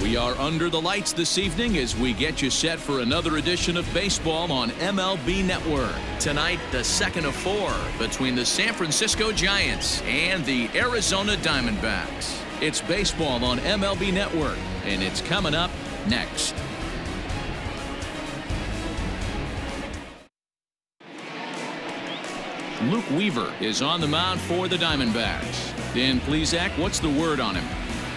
We are under the lights this evening as we get you set for another edition of baseball on MLB Network. Tonight, the second of 4 between the San Francisco Giants and the Arizona Diamondbacks. It's baseball on MLB Network, and it's coming up next. Luke Weaver is on the mound for the Diamondbacks. Dan Plesac, what's the word on him?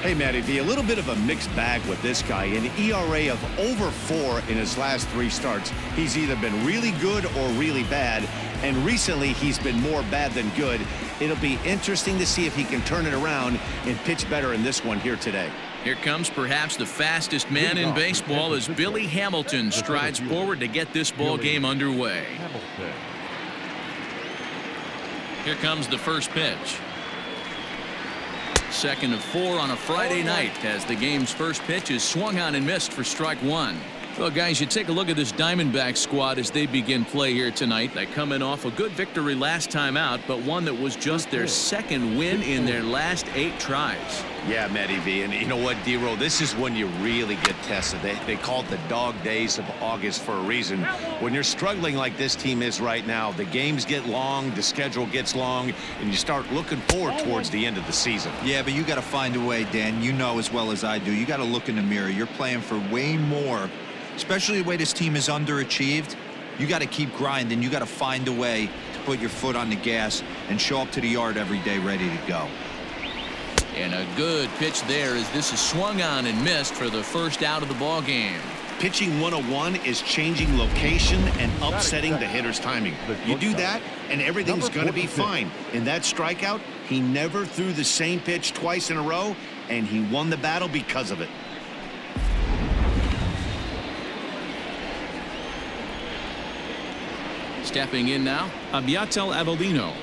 Hey, Matty V, a little bit of a mixed bag with this guy. An ERA of over 4 in his last 3 starts. He's either been really good or really bad, and recently he's been more bad than good. It'll be interesting to see if he can turn it around and pitch better in this one here today. Here comes perhaps the fastest man in baseball as Billy Hamilton strides forward to get this ball game underway. Here comes the first pitch. Second of 4 on a Friday night as the game's first pitch is swung on and missed for strike 1. Well, guys, you take a look at this Diamondback squad as they begin play here tonight. They come in off a good victory last time out, but one that was just their second win in their last 8 tries. Yeah, Matty V, and you know what, D-Row, this is when you really get tested. They call it the dog days of August for a reason. When you're struggling like this team is right now, the games get long, the schedule gets long, and you start looking forward towards the end of the season. Yeah, but you got to find a way, Dan. You know as well as I do. You got to look in the mirror. You're playing for way more, especially the way this team is underachieved. You got to keep grinding. You got to find a way to put your foot on the gas and show up to the yard every day ready to go. And a good pitch there as this is swung on and missed for the first out of the ball game. Pitching 101 is changing location and upsetting the hitter's timing. You do that, and everything's going to be fine. In that strikeout, he never threw the same pitch twice in a row, and he won the battle because of it. Stepping in now, Abiatel Avellino.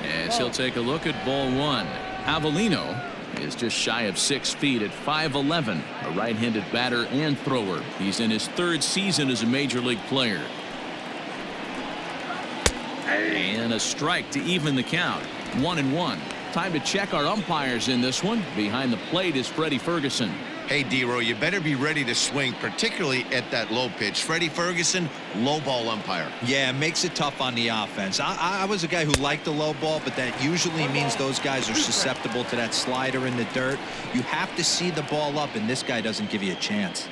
As he'll take a look at ball 1. Avellino is just shy of 6 feet at 5'11", a right-handed batter and thrower. He's in his 3rd season as a major league player. And a strike to even the count. 1-1. Time to check our umpires in this one. Behind the plate is Freddie Ferguson. Hey, D-Row, you better be ready to swing, particularly at that low pitch. Freddie Ferguson, low ball umpire. Yeah, it makes it tough on the offense. I was a guy who liked the low ball, but that usually means those guys are susceptible to that slider in the dirt. You have to see the ball up, and this guy doesn't give you a chance.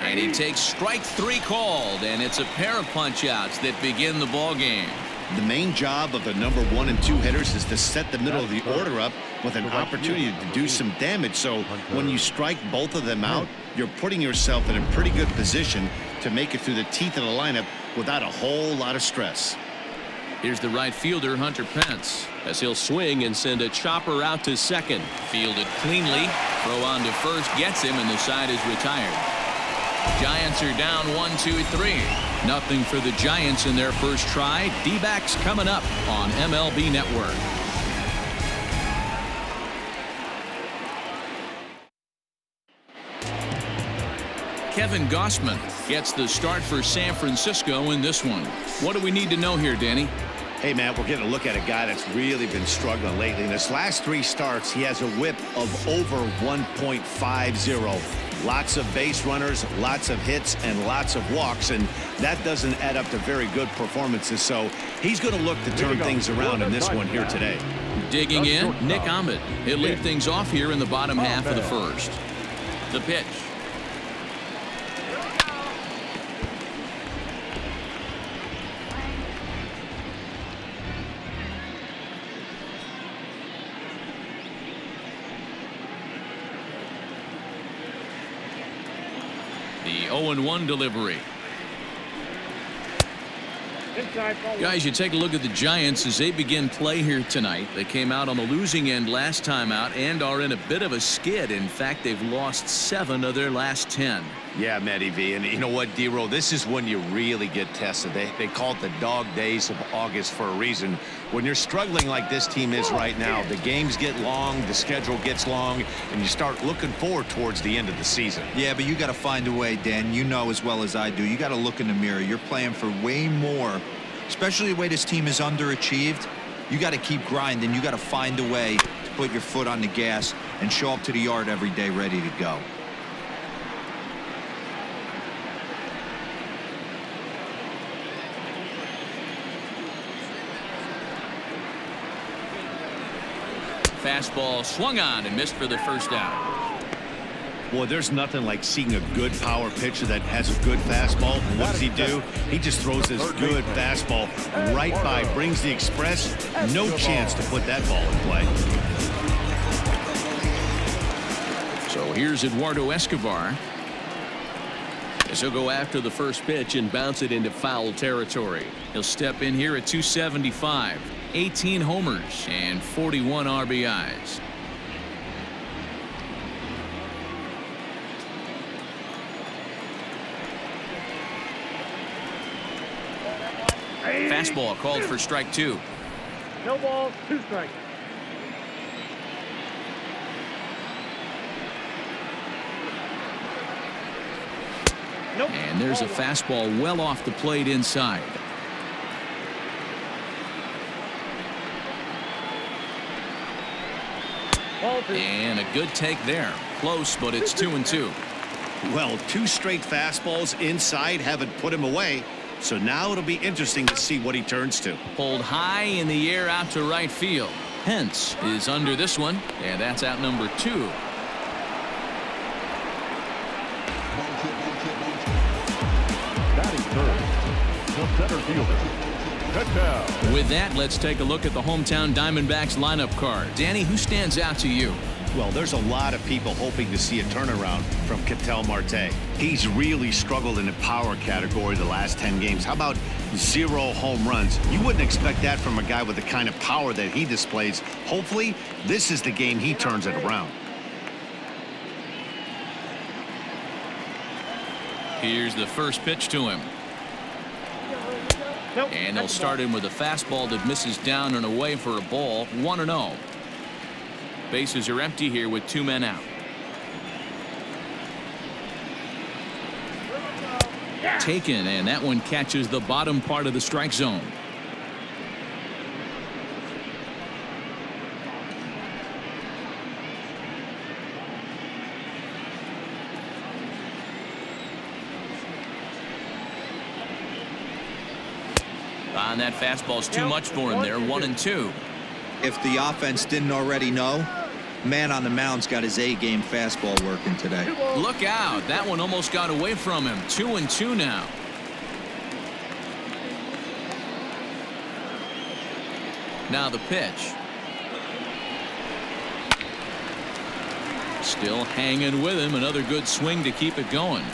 And he takes strike 3 called, and it's a pair of punch-outs that begin the ball game. The main job of the number 1 and 2 hitters is to set the middle of the order up with an opportunity to do some damage. So when you strike both of them out, you're putting yourself in a pretty good position to make it through the teeth of the lineup without a whole lot of stress. Here's the right fielder, Hunter Pence, as he'll swing and send a chopper out to second. Fielded cleanly. Throw on to first gets him, and the side is retired. Giants are down 1-2-3. Nothing for the Giants in their first try. D-backs coming up on MLB Network. Kevin Gausman gets the start for San Francisco in this one. What do we need to know here, Danny? Hey, Matt, we're getting a look at a guy that's really been struggling lately. In his last 3 starts, he has a whip of over 1.50. Lots of base runners, lots of hits, and lots of walks, and that doesn't add up to very good performances. So he's going to look to turn things around in this one here today. Digging in, Nick Ahmed. He'll lead things off here in the bottom half of the first. The pitch. The 0-1 delivery. Guys, you take a look at the Giants as they begin play here tonight. They came out on the losing end last time out and are in a bit of a skid. In fact, they've lost 7 of their last 10. Yeah, Matty V, and you know what, D-Row, this is when you really get tested. They call it the dog days of August for a reason. When you're struggling like this team is right now, the games get long, the schedule gets long, and you start looking forward towards the end of the season. Yeah, but you got to find a way, Dan. You know as well as I do. You got to look in the mirror. You're playing for way more, Especially the way this team is underachieved, you got to keep grinding. You got to find a way to put your foot on the gas and show up to the yard every day ready to go. Fastball swung on and missed for the first out. Well, there's nothing like seeing a good power pitcher that has a good fastball. What does he do? He just throws this good fastball right by, brings the express. No chance to put that ball in play. So here's Eduardo Escobar. As he'll go after the first pitch and bounce it into foul territory. He'll step in here at 275, 18 homers, and 41 RBIs. Fastball called for strike 2. No balls, 2 strikes. Nope. And there's a fastball well off the plate inside. And a good take there. Close, but it's 2-2. Well, 2 straight fastballs inside haven't put him away. So now it'll be interesting to see what he turns to. Pulled high in the air out to right field. Hence is under this one, and that's out number 2. Batting third, the center fielder. Touchdown. With that, let's take a look at the hometown Diamondbacks lineup card. Danny, who stands out to you? Well, there's a lot of people hoping to see a turnaround from Ketel Marte. He's really struggled in the power category the last 10 games. How about 0 home runs? You wouldn't expect that from a guy with the kind of power that he displays. Hopefully, this is the game he turns it around. Here's the first pitch to him. And they'll start him with a fastball that misses down and away for a ball. 1-0. Bases are empty here with 2 men out. Taken, and that one catches the bottom part of the strike zone. On that fastball's too much for him there. 1-2. If the offense didn't already know, man on the mound's got his A-game fastball working today. Look out. That one almost got away from him. 2-2 now. Now the pitch. Still hanging with him. Another good swing to keep it going.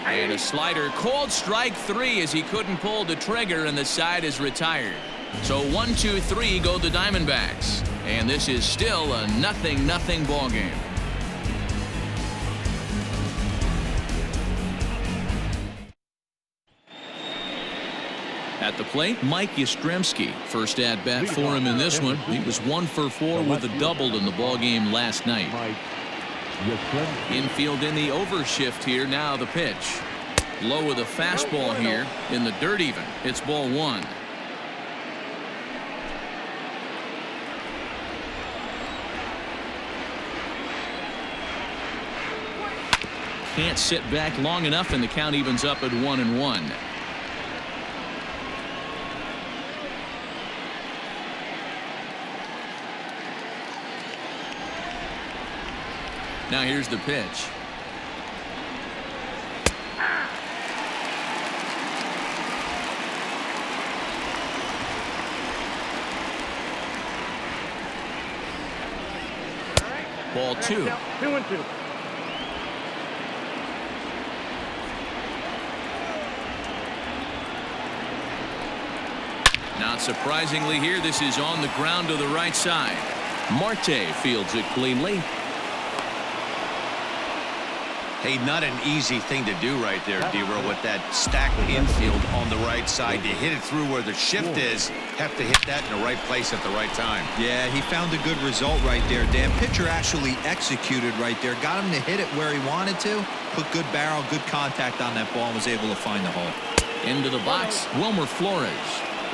And a slider called strike 3 as he couldn't pull the trigger and the side is retired. So 1-2-3 go the Diamondbacks. And this is still a 0-0 ball game. At the plate, Mike Yastrzemski. First at bat for him in this one. He was 1 for 4 with a double in the ball game last night. Infield in the overshift here. Now the pitch. Low with a fastball here in the dirt even. It's ball 1. Can't sit back long enough, and the count evens up at 1-1. Now here's the pitch. Ball 2. 2-2. Not surprisingly here, this is on the ground to the right side. Marte fields it cleanly. Hey, not an easy thing to do right there, D-Row, with that stacked infield on the right side. To hit it through where the shift is, have to hit that in the right place at the right time. Yeah, he found a good result right there, Dan. Pitcher actually executed right there. Got him to hit it where he wanted to. Put good barrel, good contact on that ball, and was able to find the hole. Into the box, Wilmer Flores.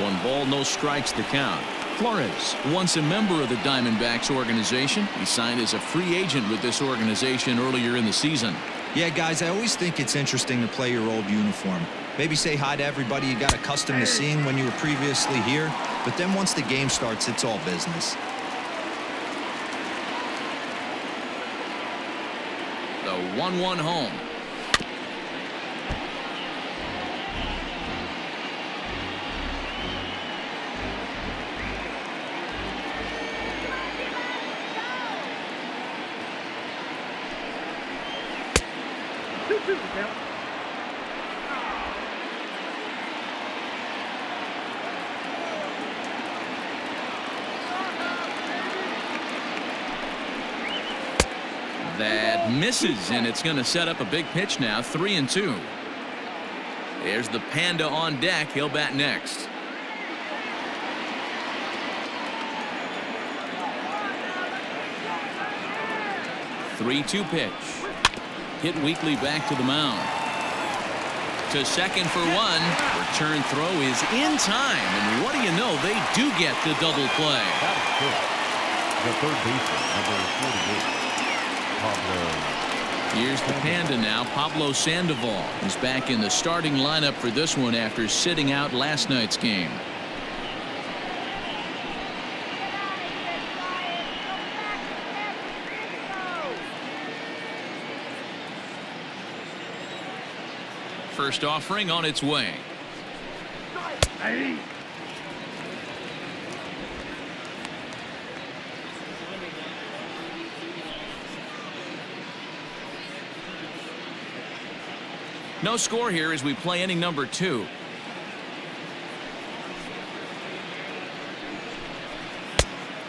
1 ball, no strikes to count. Flores, once a member of the Diamondbacks organization, he signed as a free agent with this organization earlier in the season. Yeah, guys, I always think it's interesting to play your old uniform. Maybe say hi to everybody you got accustomed to seeing when you were previously here, but then once the game starts, it's all business. The 1-1 home. That misses, and it's going to set up a big pitch now. 3-2. There's the Panda on deck. He'll bat next. Three-two pitch. Hit weakly back to the mound. To second for 1. Return throw is in time, and what do you know? They do get the double play. The third baseman, number 48. Here's the Panda now. Pablo Sandoval is back in the starting lineup for this one after sitting out last night's game. First offering on its way. No score here as we play inning number 2.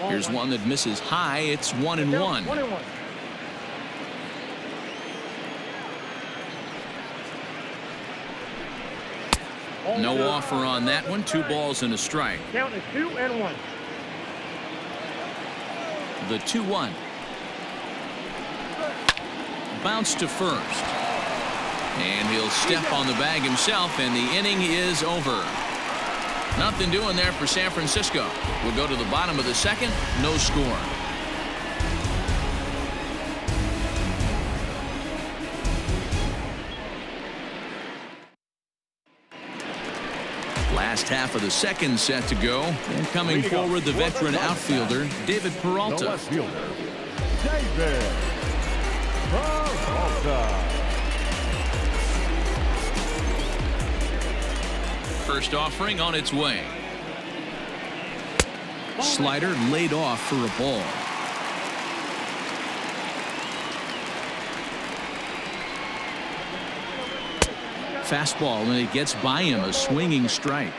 Here's one that misses high. It's 1-1. No offer on that one. 2 balls and a strike. Count is 2-1. The 2-1. Bounce to first. And he'll step on the bag himself, and the inning is over. Nothing doing there for San Francisco. We'll go to the bottom of the second. No score. Last half of the second set to go. And coming forward, the veteran outfielder, David Peralta. The left fielder, David Peralta. First offering on its way. Slider laid off for a ball. Fastball, and it gets by him, a swinging strike.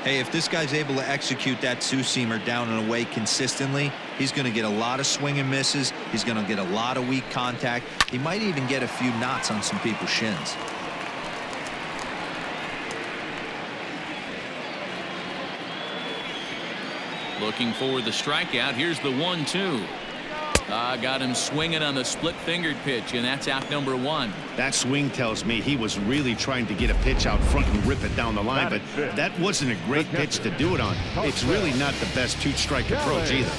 Hey, if this guy's able to execute that two-seamer down and away consistently, he's going to get a lot of swing and misses. He's going to get a lot of weak contact. He might even get a few knots on some people's shins. Looking for the strikeout. Here's the 1-2. Got him swinging on the split-fingered pitch, and that's out number 1. That swing tells me he was really trying to get a pitch out front and rip it down the line, but that wasn't a great pitch to do it on. It's really not the best 2-strike approach either.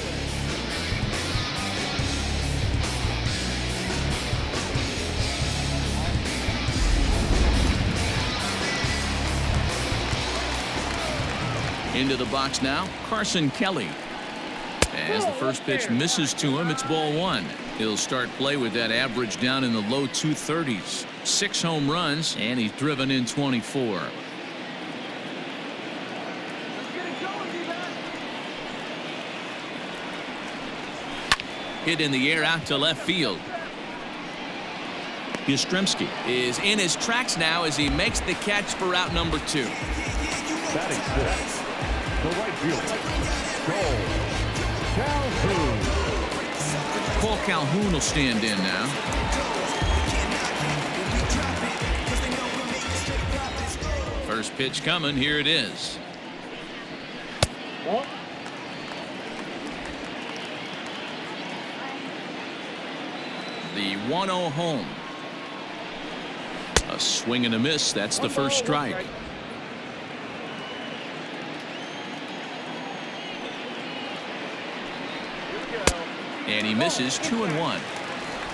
Into the box now, Carson Kelly. As the first pitch misses to him, it's ball 1. He'll start play with that average down in the low 230s. 6 home runs, and he's driven in 24. Hit in the air out to left field. Yastrzemski is in his tracks now as he makes the catch for out number 2. Batting 6, the right fielder, Calhoun. Paul Calhoun will stand in now. First pitch coming. Here it is. The 1-0 home. A swing and a miss. That's the first strike. And he misses 2-1.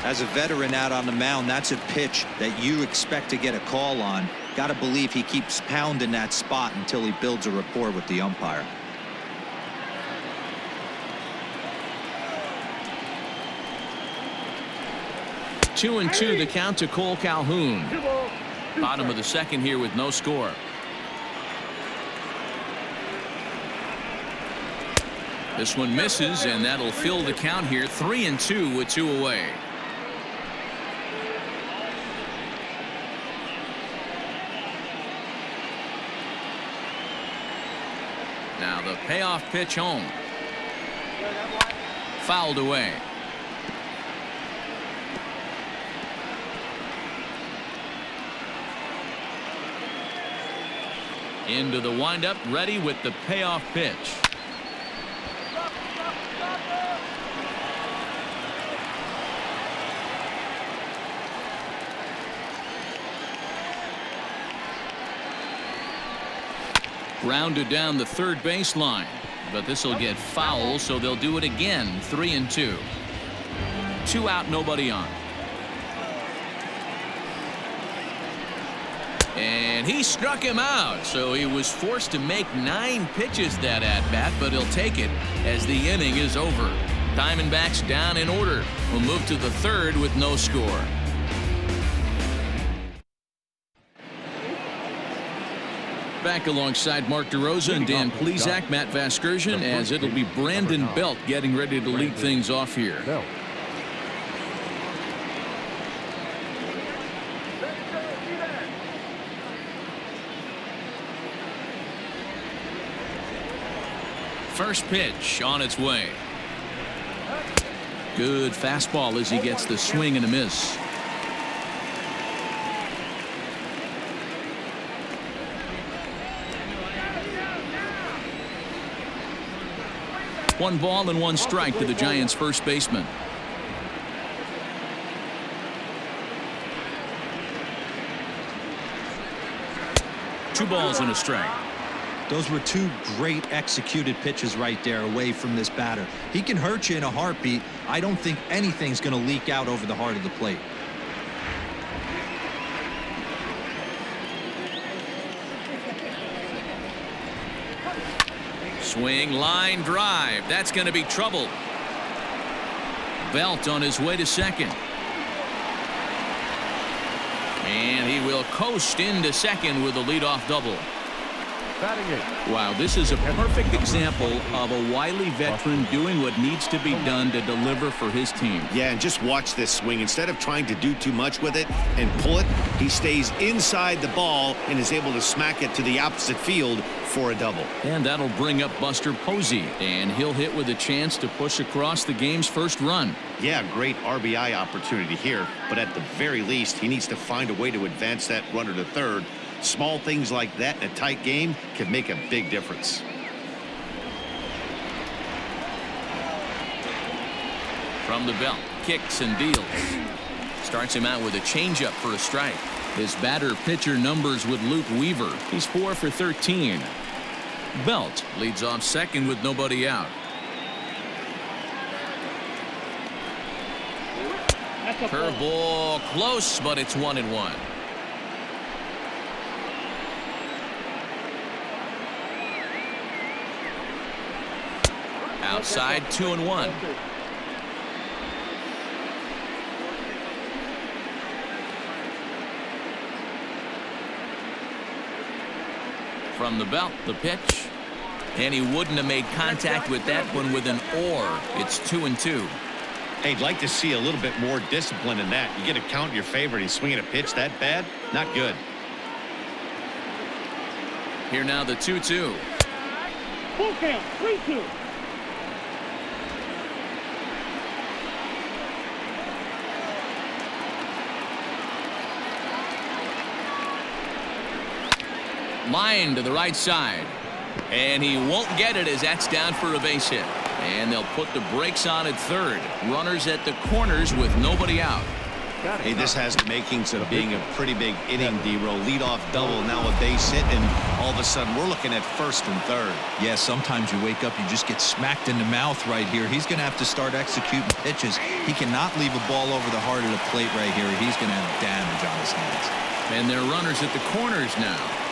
As a veteran out on the mound, that's a pitch that you expect to get a call on. Got to believe he keeps pounding that spot until he builds a rapport with the umpire. Two and two, the count to Cole Calhoun. Bottom of the second here with no score. This one misses, and that'll fill the count here. 3-2 with 2 away. Now the payoff pitch home. Fouled away. Into the windup, ready with the payoff pitch. Grounded down the third baseline, but this will get foul, so they'll do it again. 3-2. 2 out, nobody on. And he struck him out, so he was forced to make 9 pitches that at bat, but he'll take it as the inning is over. Diamondbacks down in order. We'll move to the third with no score. Back alongside Mark DeRosa and Dan Plesac, Matt Vasgersian, as it'll be Brandon Belt getting ready to lead things off here. First pitch on its way. Good fastball as he gets the swing and a miss. One ball and one strike to the Giants' first baseman. Two balls and a strike. Those were 2 great executed pitches right there away from this batter. He can hurt you in a heartbeat. I don't think anything's going to leak out over the heart of the plate. Swing, line drive. That's going to be trouble. Belt on his way to second. And he will coast into second with a leadoff double. Wow, this is a perfect example of a wily veteran doing what needs to be done to deliver for his team. Yeah, and just watch this swing. Instead of trying to do too much with it and pull it, he stays inside the ball and is able to smack it to the opposite field for a double. And that'll bring up Buster Posey, and he'll hit with a chance to push across the game's first run. Yeah, great RBI opportunity here, but at the very least, he needs to find a way to advance that runner to third. Small things like that in a tight game can make a big difference. From the belt, kicks and deals. Starts him out with a changeup for a strike. His batter-pitcher numbers with Luke Weaver. He's 4 for 13. Belt leads off second with nobody out. Curveball close, but it's 1-1. Outside, 2-1. From the belt, the pitch. And he wouldn't have made contact with that one with an or. It's 2-2. Hey, I'd like to see a little bit more discipline in that. You get a count in your favor and he's swinging a pitch that bad? Not good. Here now the 2-2. Full count, 3-2. Line to the right side. And he won't get it as that's down for a base hit. And they'll put the brakes on at third. Runners at the corners with nobody out. Hey, this has the makings of being a pretty big inning, D-Row. Leadoff double, now a base hit, and all of a sudden we're looking at first and third. Yeah, sometimes you wake up, you just get smacked in the mouth right here. He's going to have to start executing pitches. He cannot leave a ball over the heart of the plate right here. He's going to have damage on his hands. And they're runners at the corners now.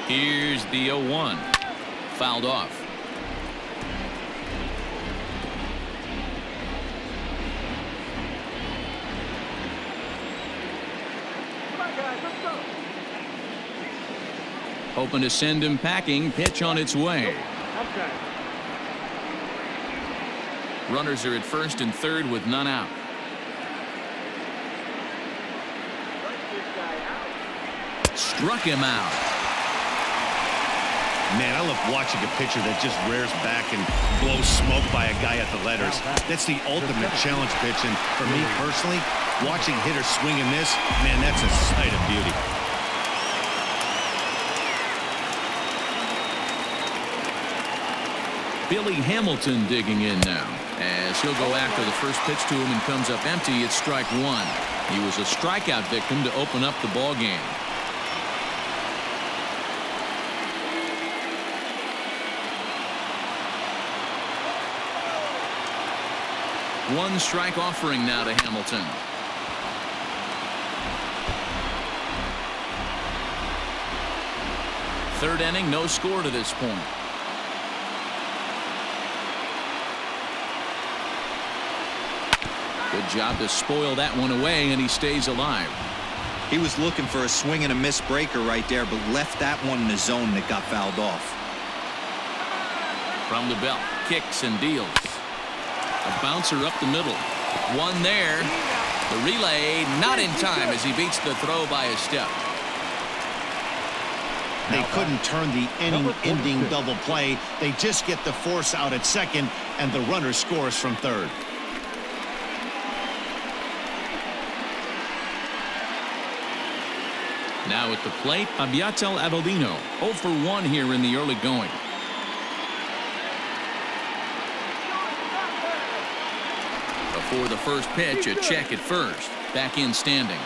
Here's the 0-1. Fouled off. Come on, guys, let's go. Hoping to send him packing. Pitch on its way. Okay. Runners are at first and third with none out. Struck him out. Man, I love watching a pitcher that just rears back and blows smoke by a guy at the letters. That's the ultimate challenge pitch, and for me personally, watching hitters swing and miss, man, that's a sight of beauty. Billy Hamilton digging in now as he'll go after the first pitch to him and comes up empty. It's strike one. He was a strikeout victim to open up the ball game. One strike offering now to Hamilton. Third inning, no score to this point. Good job to spoil that one away, and he stays alive. He was looking for a swing and a miss breaker right there, but left that one in the zone that got fouled off. From the belt, kicks and deals. A bouncer up the middle. One there. The relay not in time as he beats the throw by a step. They couldn't turn the inning-ending double play. They just get the force out at second, and the runner scores from third. Now at the plate, Abiatel Avaldino, 0 for 1 here in the early going. Before the first pitch, a check at first. Back in standing.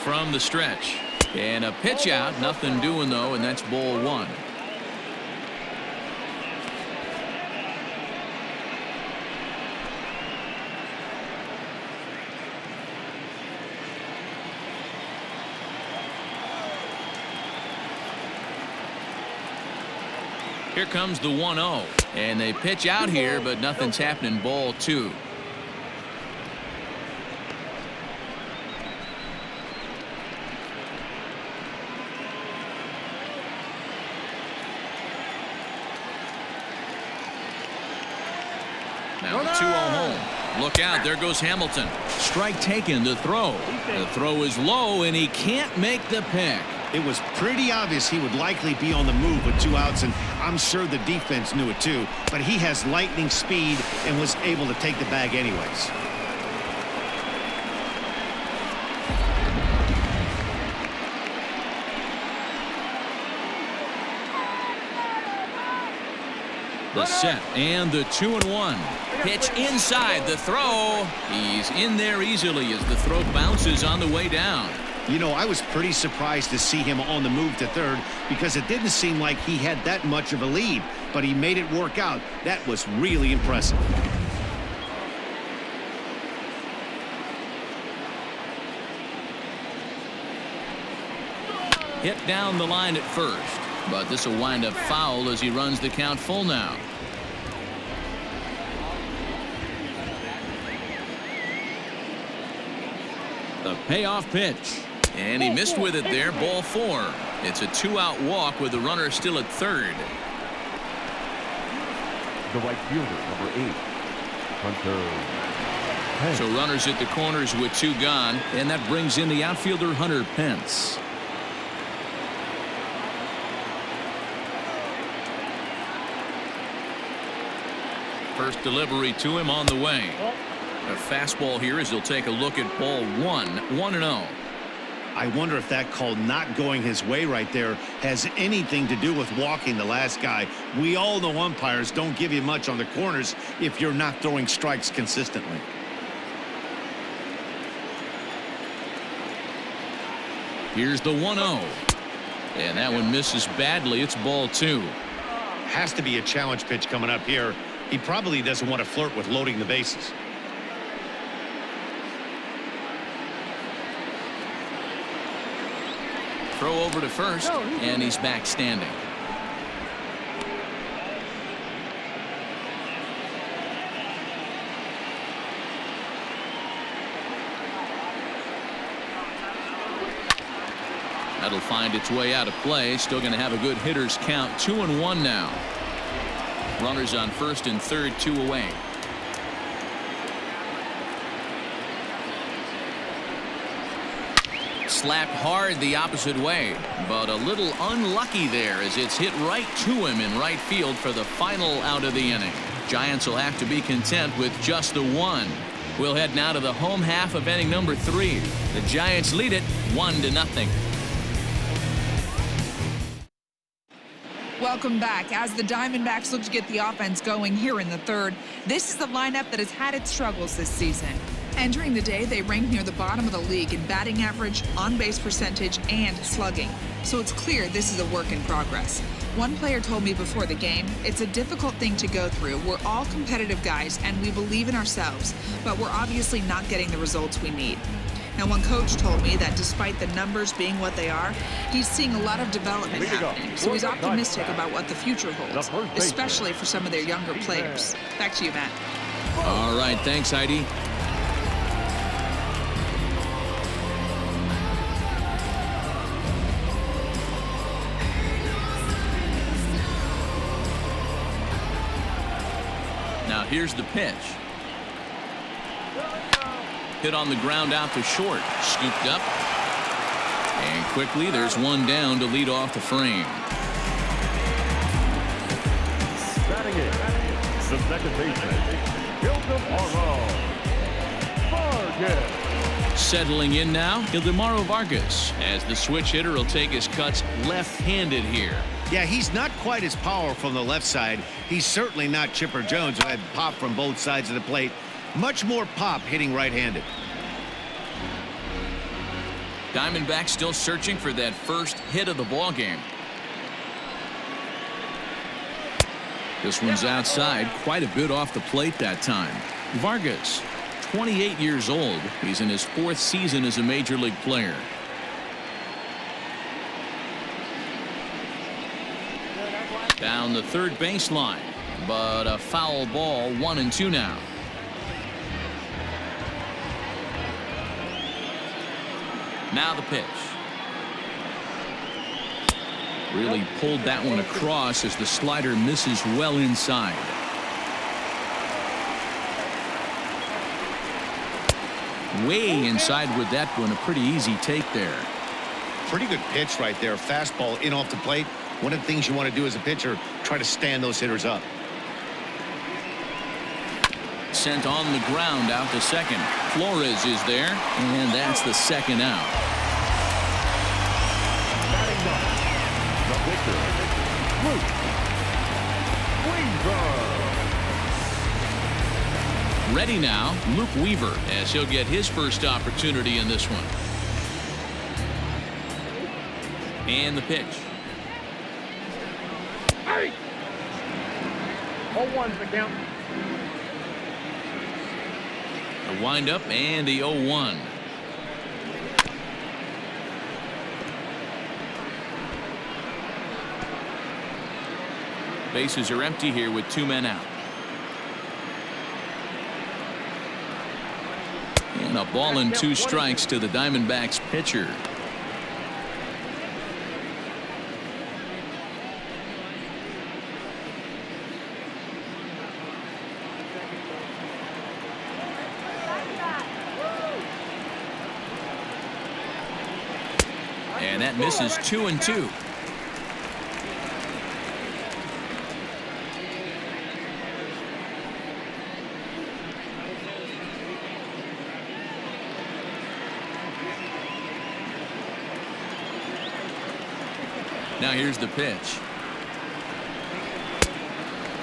From the stretch. And a pitch out. Nothing doing, though, and that's ball one. Here comes the 1-0, and they pitch out here, but nothing's happening. Ball two. Now the 2-0 home. Look out, there goes Hamilton. Strike taken, the throw. The throw is low, and he can't make the pick. It was pretty obvious he would likely be on the move with 2 outs, and I'm sure the defense knew it too, but he has lightning speed and was able to take the bag anyways. The set and the 2-1. Pitch inside, the throw. He's in there easily as the throw bounces on the way down. You know, I was pretty surprised to see him on the move to third because it didn't seem like he had that much of a lead, but he made it work out. That was really impressive. Hit down the line at first, but this will wind up foul as he runs the count full now. The payoff pitch. And he missed with it there, ball 4. It's a 2-out walk with the runner still at third. The right fielder, number 8. Hunter. So runners at the corners with 2 gone, and that brings in the outfielder Hunter Pence. First delivery to him on the way. A fastball here as he'll take a look at ball 1, 1-0. I wonder if that call not going his way right there has anything to do with walking the last guy. We all know umpires don't give you much on the corners if you're not throwing strikes consistently. Here's the 1-0. And that one misses badly. It's ball 2. Has to be a challenge pitch coming up here. He probably doesn't want to flirt with loading the bases. Throw over to first, and he's back standing. That'll find its way out of play. Still going to have a good hitter's count. 2-1 now. Runners on first and third, 2 away. Slapped hard the opposite way, but a little unlucky there as it's hit right to him in right field for the final out of the inning. Giants will have to be content with just the 1. We'll head now to the home half of inning number 3. The Giants lead it 1-0. Welcome back. As the Diamondbacks look to get the offense going here in the third, this is the lineup that has had its struggles this season. Entering the day, they ranked near the bottom of the league in batting average, on-base percentage, and slugging. So it's clear this is a work in progress. One player told me before the game, it's a difficult thing to go through. We're all competitive guys, and we believe in ourselves, but we're obviously not getting the results we need. Now, one coach told me that despite the numbers being what they are, he's seeing a lot of development happening. So he's optimistic about what the future holds, especially for some of their younger players. Back to you, Matt. All right, thanks, Heidi. Now here's the pitch. Hit on the ground out to short. Scooped up. And quickly there's one down to lead off the frame. Batting in, the second baseman, Vargas. Settling in now, Ildemaro Vargas, as the switch hitter will take his cuts left-handed here. Yeah, he's not quite as powerful on the left side. He's certainly not Chipper Jones, who had pop from both sides of the plate. Much more pop hitting right-handed. Diamondbacks still searching for that first hit of the ball game. This one's outside, quite a bit off the plate that time. Vargas, 28 years old. He's in his 4th season as a major league player. Down the third baseline, but a foul ball, 1-2 now. Now the pitch. Really pulled that one across as the slider misses well inside. Way inside with that one. A pretty easy take there. Pretty good pitch right there. Fastball in off the plate. One of the things you want to do as a pitcher, try to stand those hitters up. Sent on the ground out to second. Flores is there, and that's the second out. Batting ninth, the pitcher, Luke Weaver. Ready now, Luke Weaver, as he'll get his first opportunity in this one. And the pitch. 0-1's the count. The windup and the 0-1. Bases are empty here with 2 men out. And a ball and 2 strikes to the Diamondbacks pitcher. And that misses 2-2. Now here's the pitch.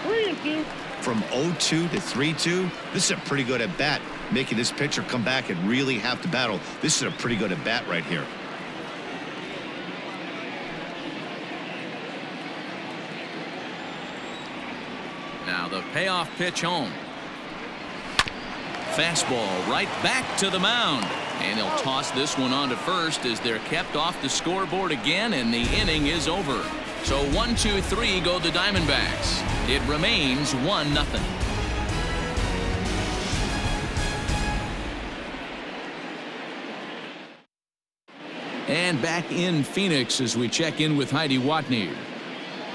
3-2. From 0-2 to 3-2, this is a pretty good at bat. Making this pitcher come back and really have to battle. This is a pretty good at bat right here. Now the payoff pitch home. Fastball right back to the mound. And they'll toss this one on to first as they're kept off the scoreboard again, and the inning is over. So 1-2-3 go the Diamondbacks. It remains 1-0. And back in Phoenix as we check in with Heidi Watney.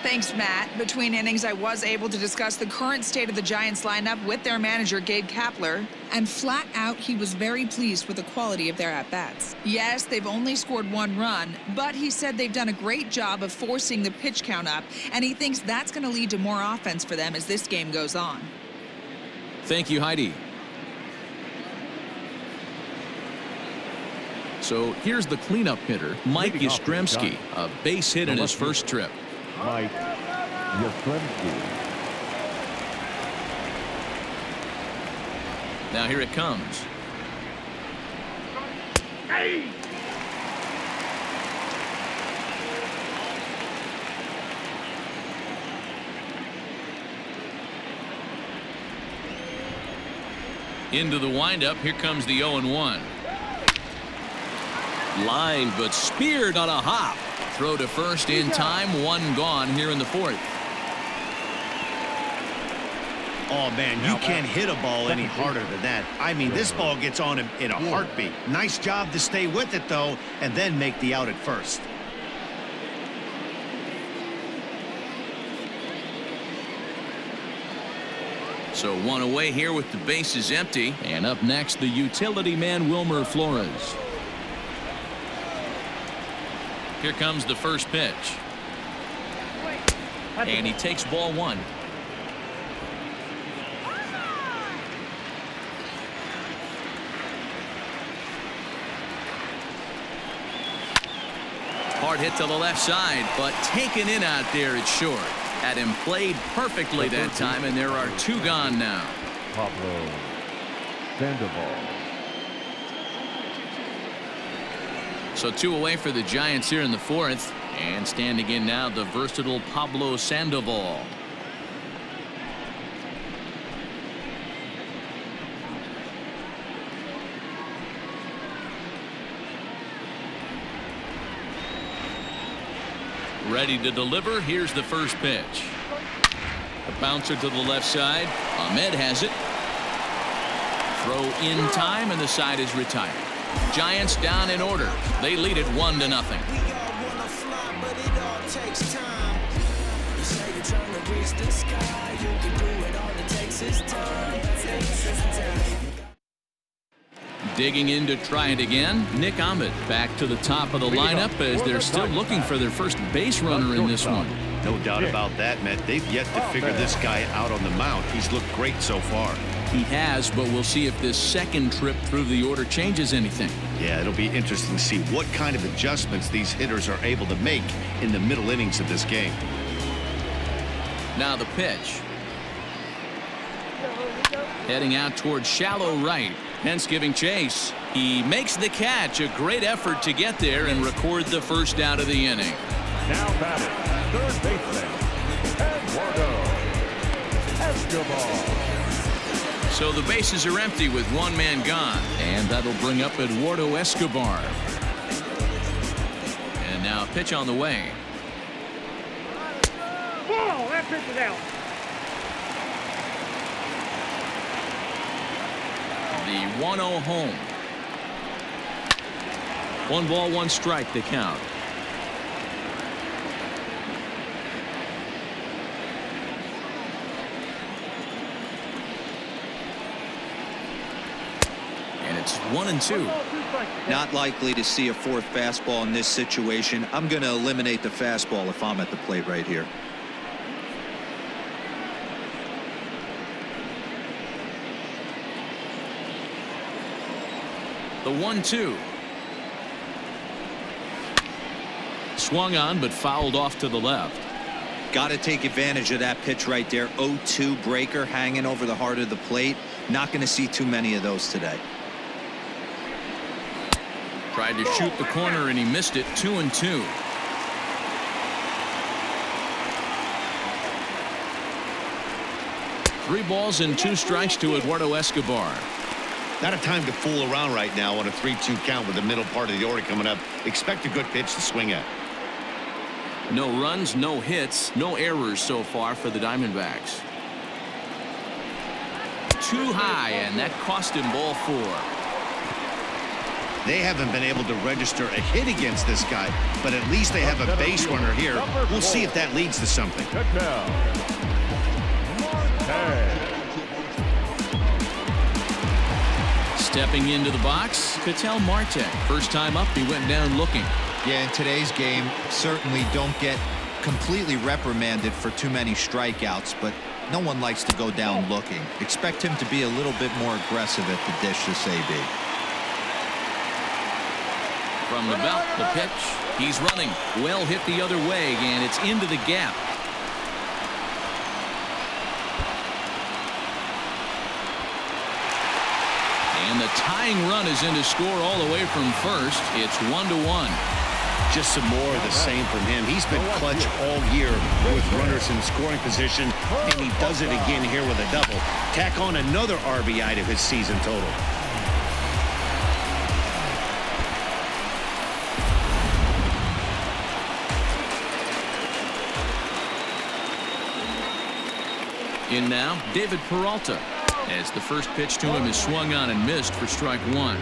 Thanks, Matt. Between innings, I was able to discuss the current state of the Giants lineup with their manager, Gabe Kapler. And flat out, he was very pleased with the quality of their at-bats. Yes, they've only scored 1 run, but he said they've done a great job of forcing the pitch count up, and he thinks that's going to lead to more offense for them as this game goes on. Thank you, Heidi. So here's the cleanup hitter, Mike Yastrzemski, a base hit in his first trip. Mike Yastrzemski. Now here it comes. Hey! Into the windup. Here comes the 0-1. Line, but speared on a hop. Throw to first in time. 1 gone here in the 4th. Oh, man, you can't hit a ball any harder than that. I mean, this ball gets on him in a heartbeat. Nice job to stay with it, though, and then make the out at first. So 1 away here with the bases empty. And up next, the utility man, Wilmer Flores. Here comes the first pitch. And he takes ball 1. Hard hit to the left side, but taken in out there, it's short. Had him played perfectly that time, and there are 2 gone now. Pablo Sandoval. So 2 away for the Giants here in the 4th. And standing in now, the versatile Pablo Sandoval. Ready to deliver. Here's the first pitch. A bouncer to the left side. Ahmed has it. Throw in time, and the side is retired. Giants down in order. They lead it 1-0. Digging in to try it again, Nick Ahmed back to the top of the lineup as they're still looking for their first base runner in this one. No doubt about that, Matt. They've yet to figure this guy out on the mound. He's looked great so far. He has, but we'll see if this second trip through the order changes anything. Yeah, it'll be interesting to see what kind of adjustments these hitters are able to make in the middle innings of this game. Now the pitch. Heading out towards shallow right. Hence giving chase. He makes the catch. A great effort to get there and record the first out of the inning. Now batting, third baseman, Eduardo Escobar. So the bases are empty with 1 man gone. And that'll bring up Eduardo Escobar. And now a pitch on the way. Ball, that pitch is out. The 1-0 home. 1 ball, 1 strike to count. And it's 1-2. Not likely to see a fourth fastball in this situation. I'm going to eliminate the fastball if I'm at the plate right here. The 1-2. Swung on, but fouled off to the left. Got to take advantage of that pitch right there. 0-2 breaker hanging over the heart of the plate. Not going to see too many of those today. Tried to shoot the corner, and he missed it. 2-2. Three balls and two strikes to Eduardo Escobar. Not a time to fool around right now on a 3-2 count with the middle part of the order coming up. Expect a good pitch to swing at. No runs, no hits, no errors so far for the Diamondbacks. Too high, and that cost him ball 4. They haven't been able to register a hit against this guy, but at least they have a base runner here. We'll see if that leads to something. Stepping into the box, Ketel Marte. First time up, he went down looking. Yeah, in today's game, certainly don't get completely reprimanded for too many strikeouts, but no one likes to go down looking. Expect him to be a little bit more aggressive at the dish this AB. From the belt, the pitch. He's running. Well hit the other way, and it's into the gap. And the tying run is in to score all the way from first. It's 1-1. Just some more of the same from him. He's been clutch all year with runners in scoring position, and he does it again here with a double. Tack on another RBI to his season total. In now, David Peralta, as the first pitch to him is swung on and missed for strike 1.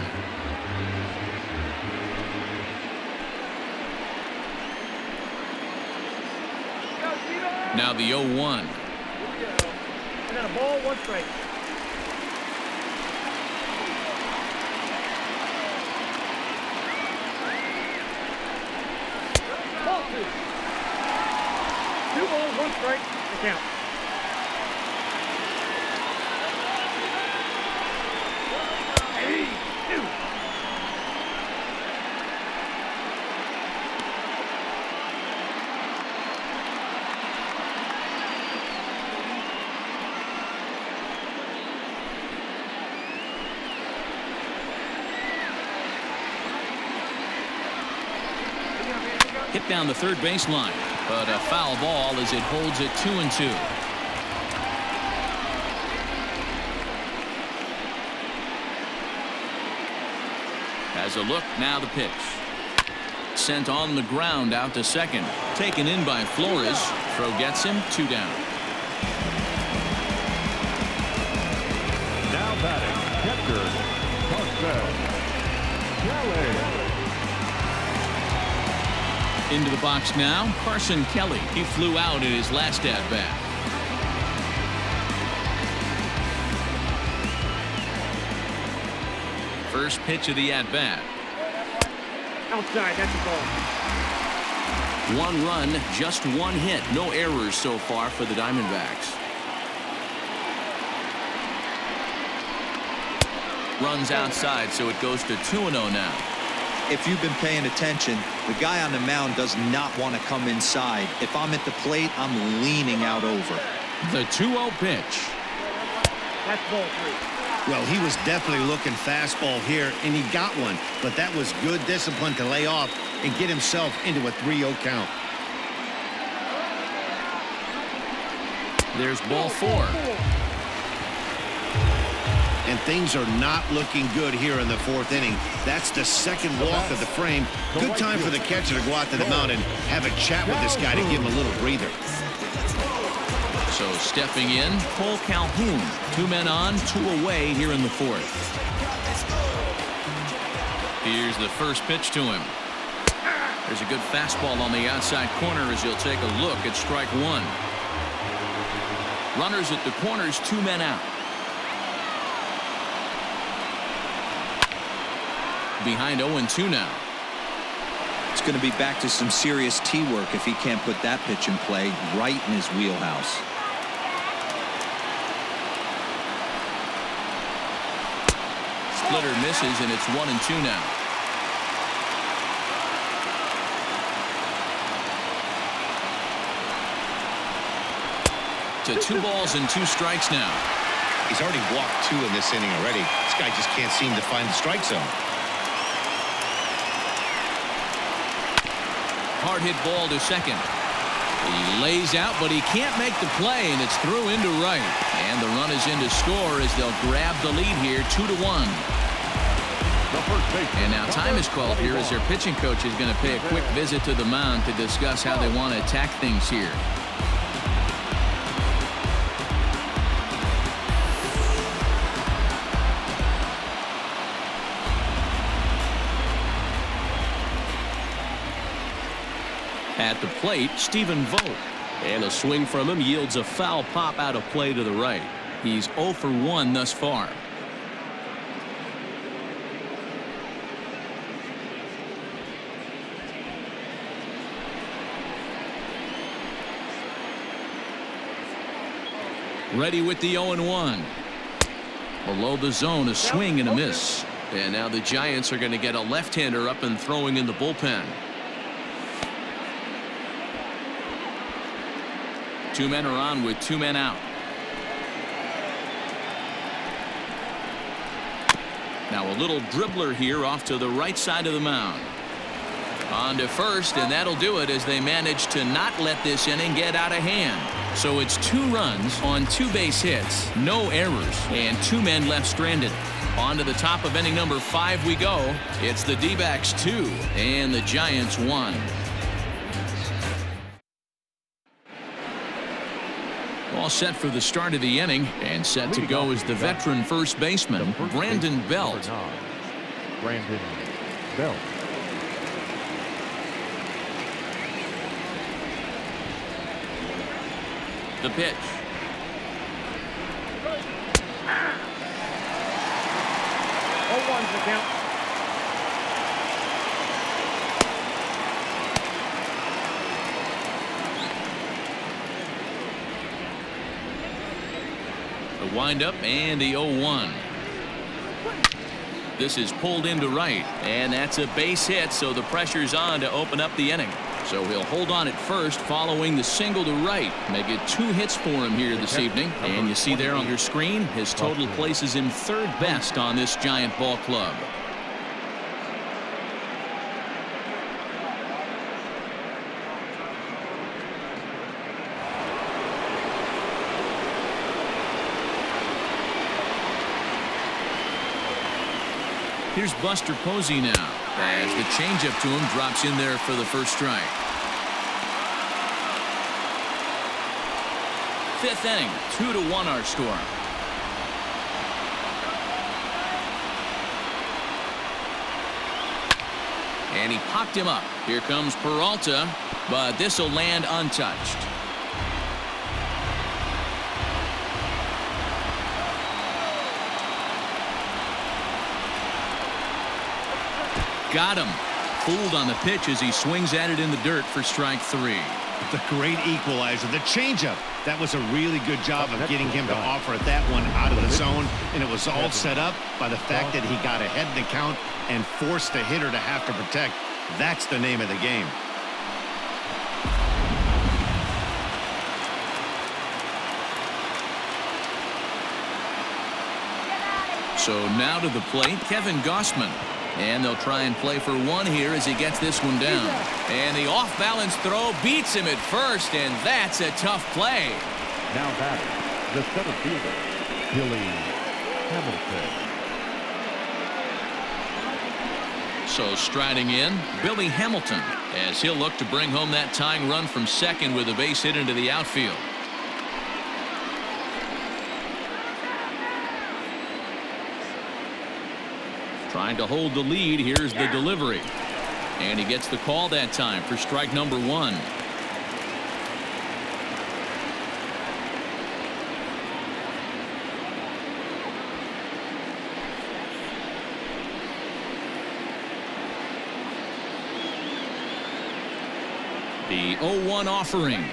Now the 0-1. I got a ball, 1 strike. Ball 2. 2 balls, 1 strike. The count. Hit down the third baseline, but a foul ball as it holds it 2-2. Has a look, now the pitch. Sent on the ground out to second. Taken in by Flores. Throw gets him, 2 down. Now batting, catcher, Kelly. Into the box now, Carson Kelly. He flew out in his last at-bat. First pitch of the at-bat. Outside, that's a ball. 1 run, just 1 hit. No errors so far for the Diamondbacks. Runs outside, so it goes to 2-0 now. If you've been paying attention, the guy on the mound does not want to come inside. If I'm at the plate, I'm leaning out over. The 2-0 pitch. That's ball 3. Well, he was definitely looking fastball here, and he got one. But that was good discipline to lay off and get himself into a 3-0 count. There's ball 4. And things are not looking good here in the 4th inning. That's the second walk of the frame. Good time for the catcher to go out to the mound and have a chat with this guy to give him a little breather. So stepping in, Cole Calhoun. 2 men on, 2 away here in the 4th. Here's the first pitch to him. There's a good fastball on the outside corner as he'll take a look at strike 1. Runners at the corners, 2 men out. behind 0-2 now. It's going to be back to some serious tee work if he can't put that pitch in play right in his wheelhouse. Splitter misses, and it's 1-2 now. To 2 balls and 2 strikes now. He's already walked 2 in this inning already. This guy just can't seem to find the strike zone. Hard hit ball to second. He lays out, but he can't make the play, and it's through into right. And the run is in to score as they'll grab the lead here, 2-1. And now time is called here as their pitching coach is going to pay a quick visit to the mound to discuss how they want to attack things here. At the plate, Stephen Vogt. And a swing from him yields a foul pop out of play to the right. He's 0 for 1 thus far. Ready with the 0-1. Below the zone, a swing and a miss. And now the Giants are going to get a left-hander up and throwing in the bullpen. 2 men are on with 2 men out. Now a little dribbler here off to the right side of the mound. On to first, and that'll do it as they manage to not let this inning get out of hand. So it's 2 runs on 2 base hits, no errors, and 2 men left stranded. On to the top of inning number 5 we go. It's the D-backs 2 and the Giants 1. All set for the start of the inning, and set to go is the veteran first baseman, Brandon Belt. Brandon Belt. The pitch. Oh, 1's the count. The windup and the 0-1. This is pulled into right, and that's a base hit, so the pressure's on to open up the inning. So he'll hold on at first following the single to right. Make it 2 hits for him here this evening. And you see there on your screen, his total places him 3rd best on this Giant ball club. Here's Buster Posey now, as the changeup to him drops in there for the first strike. 5th inning, 2-1 our score. And he popped him up. Here comes Peralta, but this will land untouched. Got him. Fooled on the pitch as he swings at it in the dirt for strike 3. The great equalizer, the changeup. That was a really good job of getting him to offer that one out of the zone, and it was all set up by the fact that he got ahead in the count and forced the hitter to have to protect. That's the name of the game. So now to the plate, Kevin Gossman. And they'll try and play for 1 here as he gets this one down. And the off-balance throw beats him at first, and that's a tough play. Now batter, the center fielder, Billy Hamilton. So striding in, Billy Hamilton, as he'll look to bring home that tying run from second with a base hit into the outfield. Trying to hold the lead. Here's the delivery. And he gets the call that time for strike number 1. The 0-1 offering.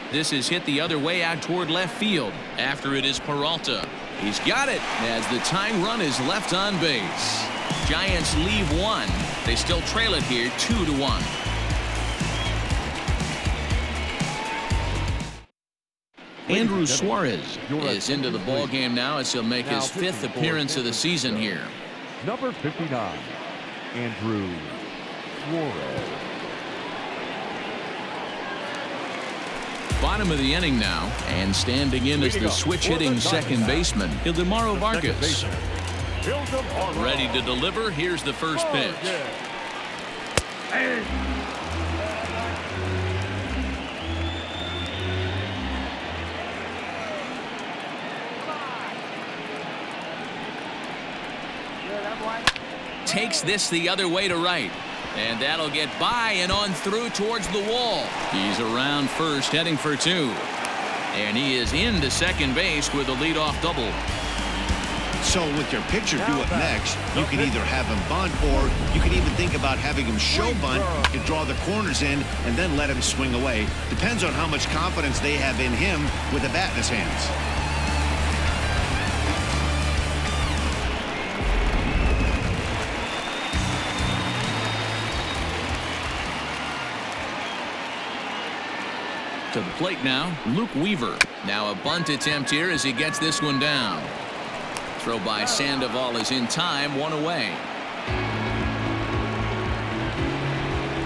This is hit the other way out toward left field. After it is Peralta. He's got it as the tying run is left on base. Giants leave one. They still trail it here 2-1. Andrew Suarez is into the ball game now as he'll make his 5th appearance of the season here. Number 59, Andrew Suarez. Bottom of the inning now, and standing in as the switch-hitting second baseman, Ildemaro Vargas. Ready to deliver. Here's the first pitch. Takes this the other way to right. And that'll get by and on through towards the wall. He's around first, heading for 2. And he is into second base with a leadoff double. So with your pitcher do it next, you can either have him bunt, or you can even think about having him show bunt. You can draw the corners in and then let him swing away. Depends on how much confidence they have in him with a bat in his hands. To the plate now, Luke Weaver. Now a bunt attempt here as he gets this one down. Throw by Sandoval is in time, 1 away.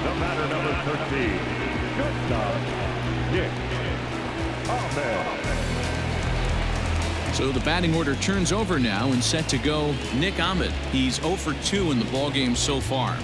The batter, number 13, shortstop, Nick Ahmed. So the batting order turns over now and set to go Nick Ahmed. He's 0 for 2 in the ballgame so far.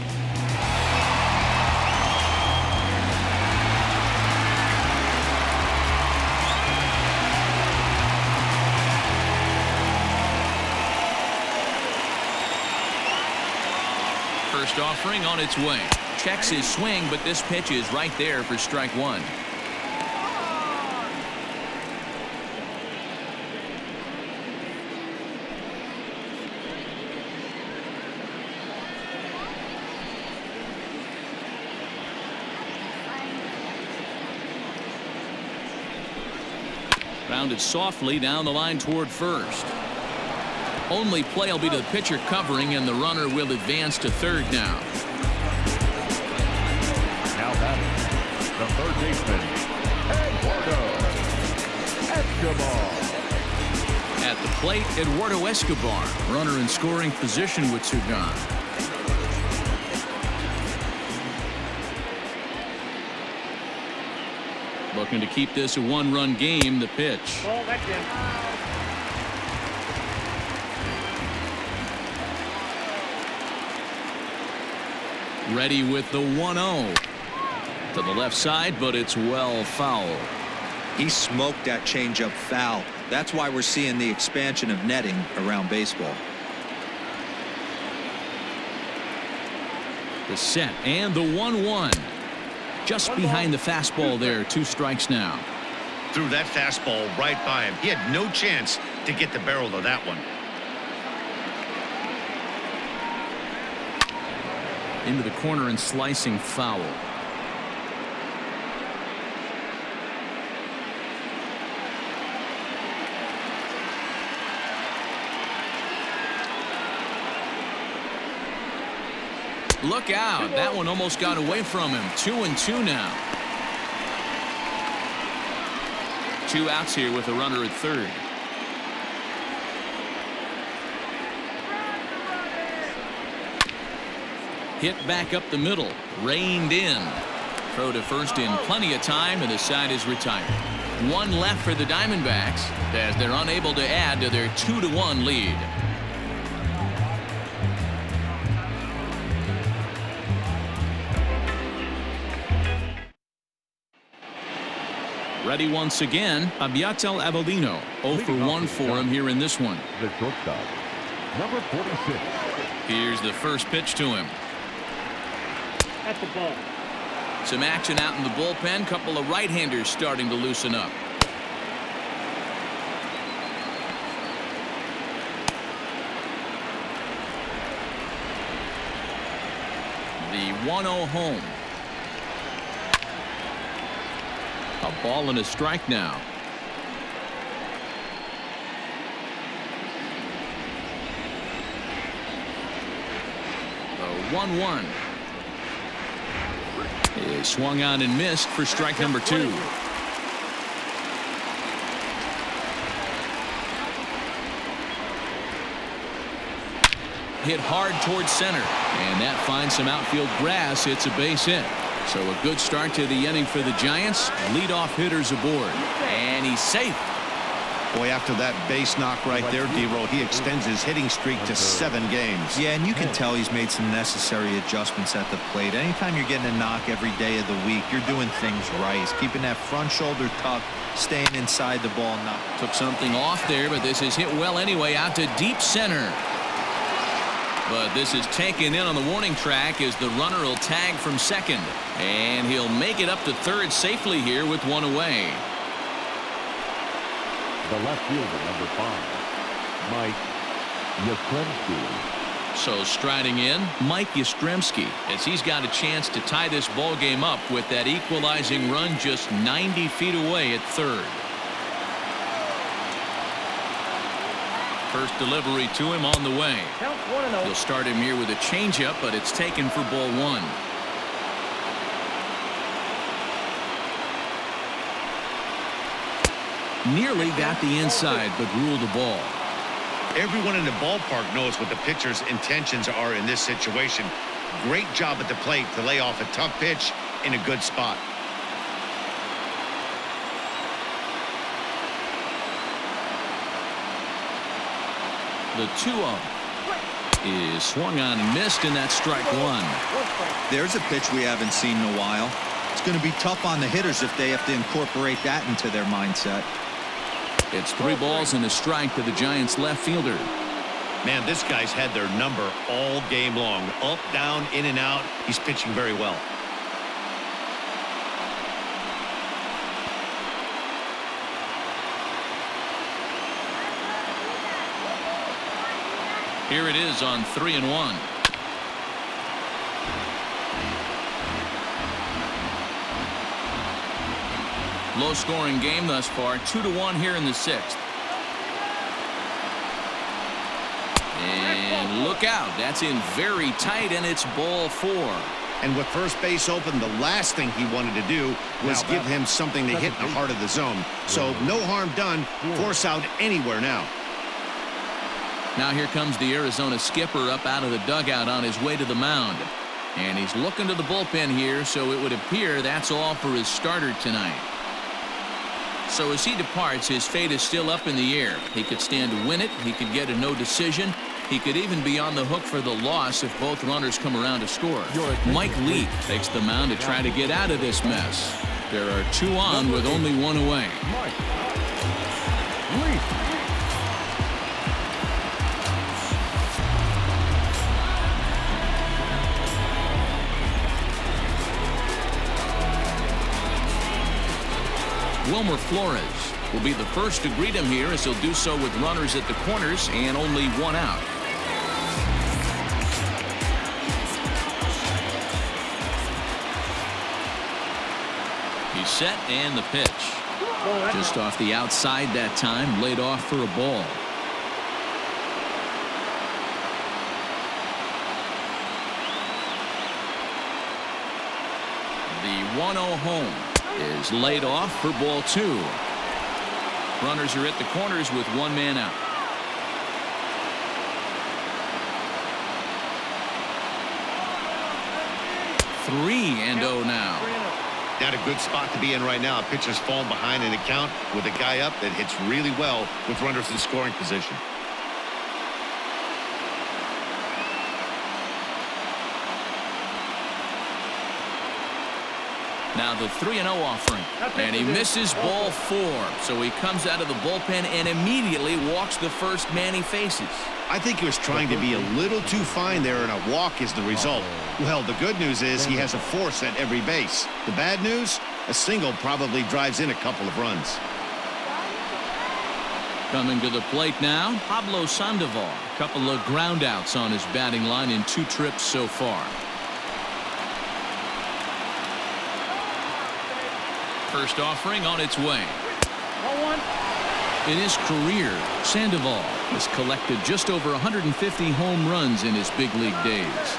First offering on its way. Checks his swing, but this pitch is right there for strike 1. Rounded softly down the line toward first. Only play will be to the pitcher covering, and the runner will advance to third now. Now batting, the third baseman, Eduardo Escobar. At the plate, Eduardo Escobar, runner in scoring position with 2 gone. Looking to keep this a 1-run game. The pitch. Ready with the 1-0 to the left side, but it's well foul. He smoked that changeup foul. That's why we're seeing the expansion of netting around baseball. The set and the 1-1. Just behind the fastball there. 2 strikes now. Threw that fastball right by him. He had no chance to get the barrel of that one. Into the corner and slicing foul. Look out. That one almost got away from him. 2-2 now. 2 outs here with a runner at third. Hit back up the middle. Reined in. Throw to first in plenty of time, and the side is retired. 1 left for the Diamondbacks as they're unable to add to their 2-1 lead. Ready once again, Abiatel Avellino. 0 for 1 for him here in this one. The shortstop, number 46. Here's the first pitch to him. At the ball. Some action out in the bullpen. Couple of right-handers starting to loosen up. The 1-0 home. A ball and a strike now. The 1-1 is swung on and missed for strike number 2. Hit hard towards center, and that finds some outfield grass. It's a base hit. So a good start to the inning for the Giants. Leadoff hitters aboard, and he's safe. Boy, after that base knock right there, D-Roll, he extends his hitting streak to 7 games. Yeah, and you can tell he's made some necessary adjustments at the plate. Anytime you're getting a knock every day of the week, you're doing things right. He's keeping that front shoulder tucked, staying inside the ball. Took something off there, but this is hit well anyway, out to deep center. But this is taken in on the warning track as the runner will tag from second. And he'll make it up to third safely here with 1 away. The left fielder, number 5, Mike Yastrzemski. So striding in, Mike Yastrzemski, as he's got a chance to tie this ball game up with that equalizing run just 90 feet away at third. First delivery to him on the way. He'll start him here with a changeup, but it's taken for ball 1. Nearly got the inside, but ruled the ball. Everyone in the ballpark knows what the pitcher's intentions are in this situation. Great job at the plate to lay off a tough pitch in a good spot. The 2-0 is swung on and missed, and that's strike 1. There's a pitch we haven't seen in a while. It's going to be tough on the hitters if they have to incorporate that into their mindset. It's 3 balls and a strike to the Giants left fielder. Man, this guy's had their number all game long. Up, down, in and out. He's pitching very well. Here it is on 3-1. Low-scoring game thus far, 2-1 here in the 6th. And look out, that's in very tight, and it's ball 4. And with first base open, the last thing he wanted to do was give him something to hit in the heart of the zone. So no harm done. Force out anywhere now. Now here comes the Arizona skipper up out of the dugout on his way to the mound. And he's looking to the bullpen here, so it would appear that's all for his starter tonight. So as he departs, his fate is still up in the air. He could stand to win it. He could get a no decision. He could even be on the hook for the loss if both runners come around to score. Mike Lee takes the mound to try to get out of this mess. There are 2 on with only 1 away. Wilmer Flores will be the first to greet him here, as he'll do so with runners at the corners and only 1 out. He's set, and the pitch. Just off the outside that time, laid off for a ball. The 1-0 home is laid off for ball 2. Runners are at the corners with 1 man out. Three and 0 now. Not a good spot to be in right now. Pitcher's falling behind in the count with a guy up that hits really well with runners in scoring position. Now the 3-0 offering, and he misses ball 4. So he comes out of the bullpen and immediately walks the first man he faces. I think he was trying to be a little too fine there, and a walk is the result. Well, the good news is he has a force at every base. The bad news, a single probably drives in a couple of runs. Coming to the plate now, Pablo Sandoval. A couple of ground outs on his batting line in 2 trips so far. first offering on its way. 0-1. In his career, Sandoval has collected just over 150 home runs in his big league days.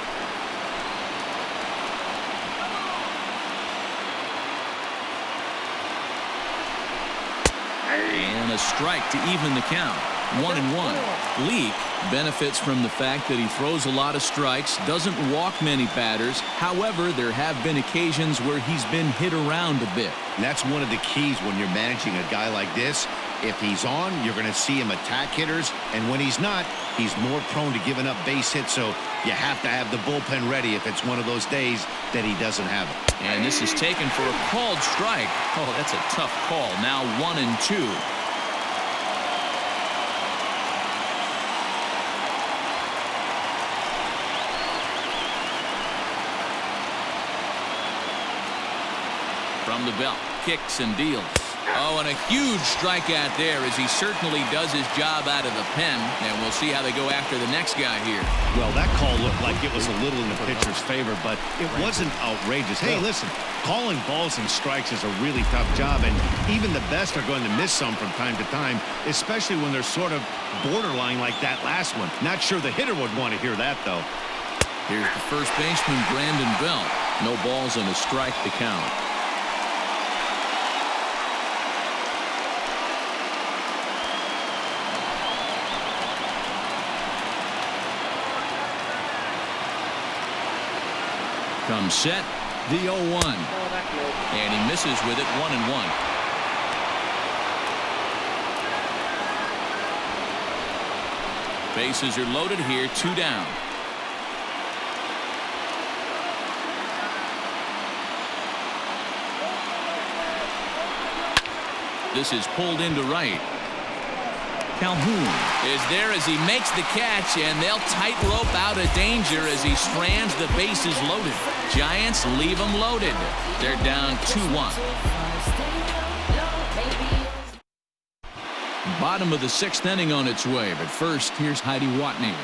And a strike to even the count. 1-1. Leake benefits from the fact that he throws a lot of strikes, doesn't walk many batters. However, there have been occasions where he's been hit around a bit. And that's one of the keys when you're managing a guy like this. If he's on, you're going to see him attack hitters, and when he's not, he's more prone to giving up base hits, so you have to have the bullpen ready if it's one of those days that he doesn't have it. And this is taken for a called strike. Oh, that's a tough call. Now 1-2. From the belt, kicks and deals. Oh, and a huge strikeout there as he certainly does his job out of the pen. And we'll see how they go after the next guy here. Well, that call looked like it was a little in the pitcher's favor, but it wasn't outrageous. Hey, listen, calling balls and strikes is a really tough job, and even the best are going to miss some from time to time, especially when they're sort of borderline like that last one. Not sure the hitter would want to hear that, though. Here's the first baseman, Brandon Belt. No balls and a strike to count. Comes set, the 0-1. And he misses with it, 1-1. Bases are loaded here, 2 down. This is pulled into right. Calhoun is there as he makes the catch, and they'll tightrope out of danger as he strands the bases loaded. Giants leave them loaded. They're down 2-1. Bottom of the 6th inning on its way, but first, here's Heidi Watney.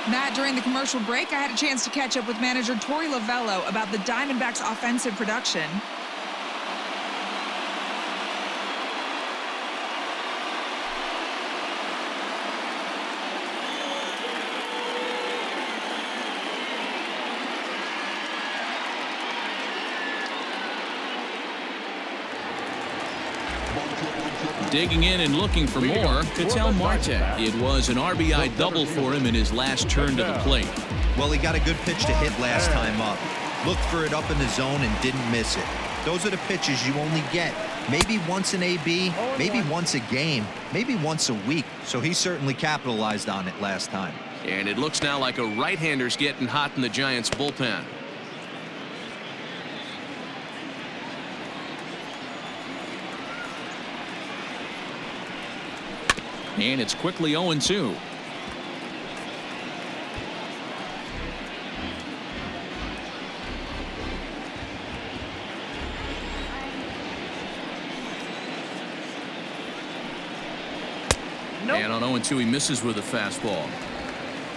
Matt, during the commercial break, I had a chance to catch up with manager Torey Lovello about the Diamondbacks' offensive production. Digging in and looking for more, Ketel Marte. It was an RBI double for him in his last turn to the plate. Well, he got a good pitch to hit last time up. Looked for it up in the zone and didn't miss it. Those are the pitches you only get maybe once in AB, maybe once a game, maybe once a week. So he certainly capitalized on it last time. And it looks now like a right-hander's getting hot in the Giants' bullpen. And it's quickly 0-2. And on 0-2, he misses with a fastball.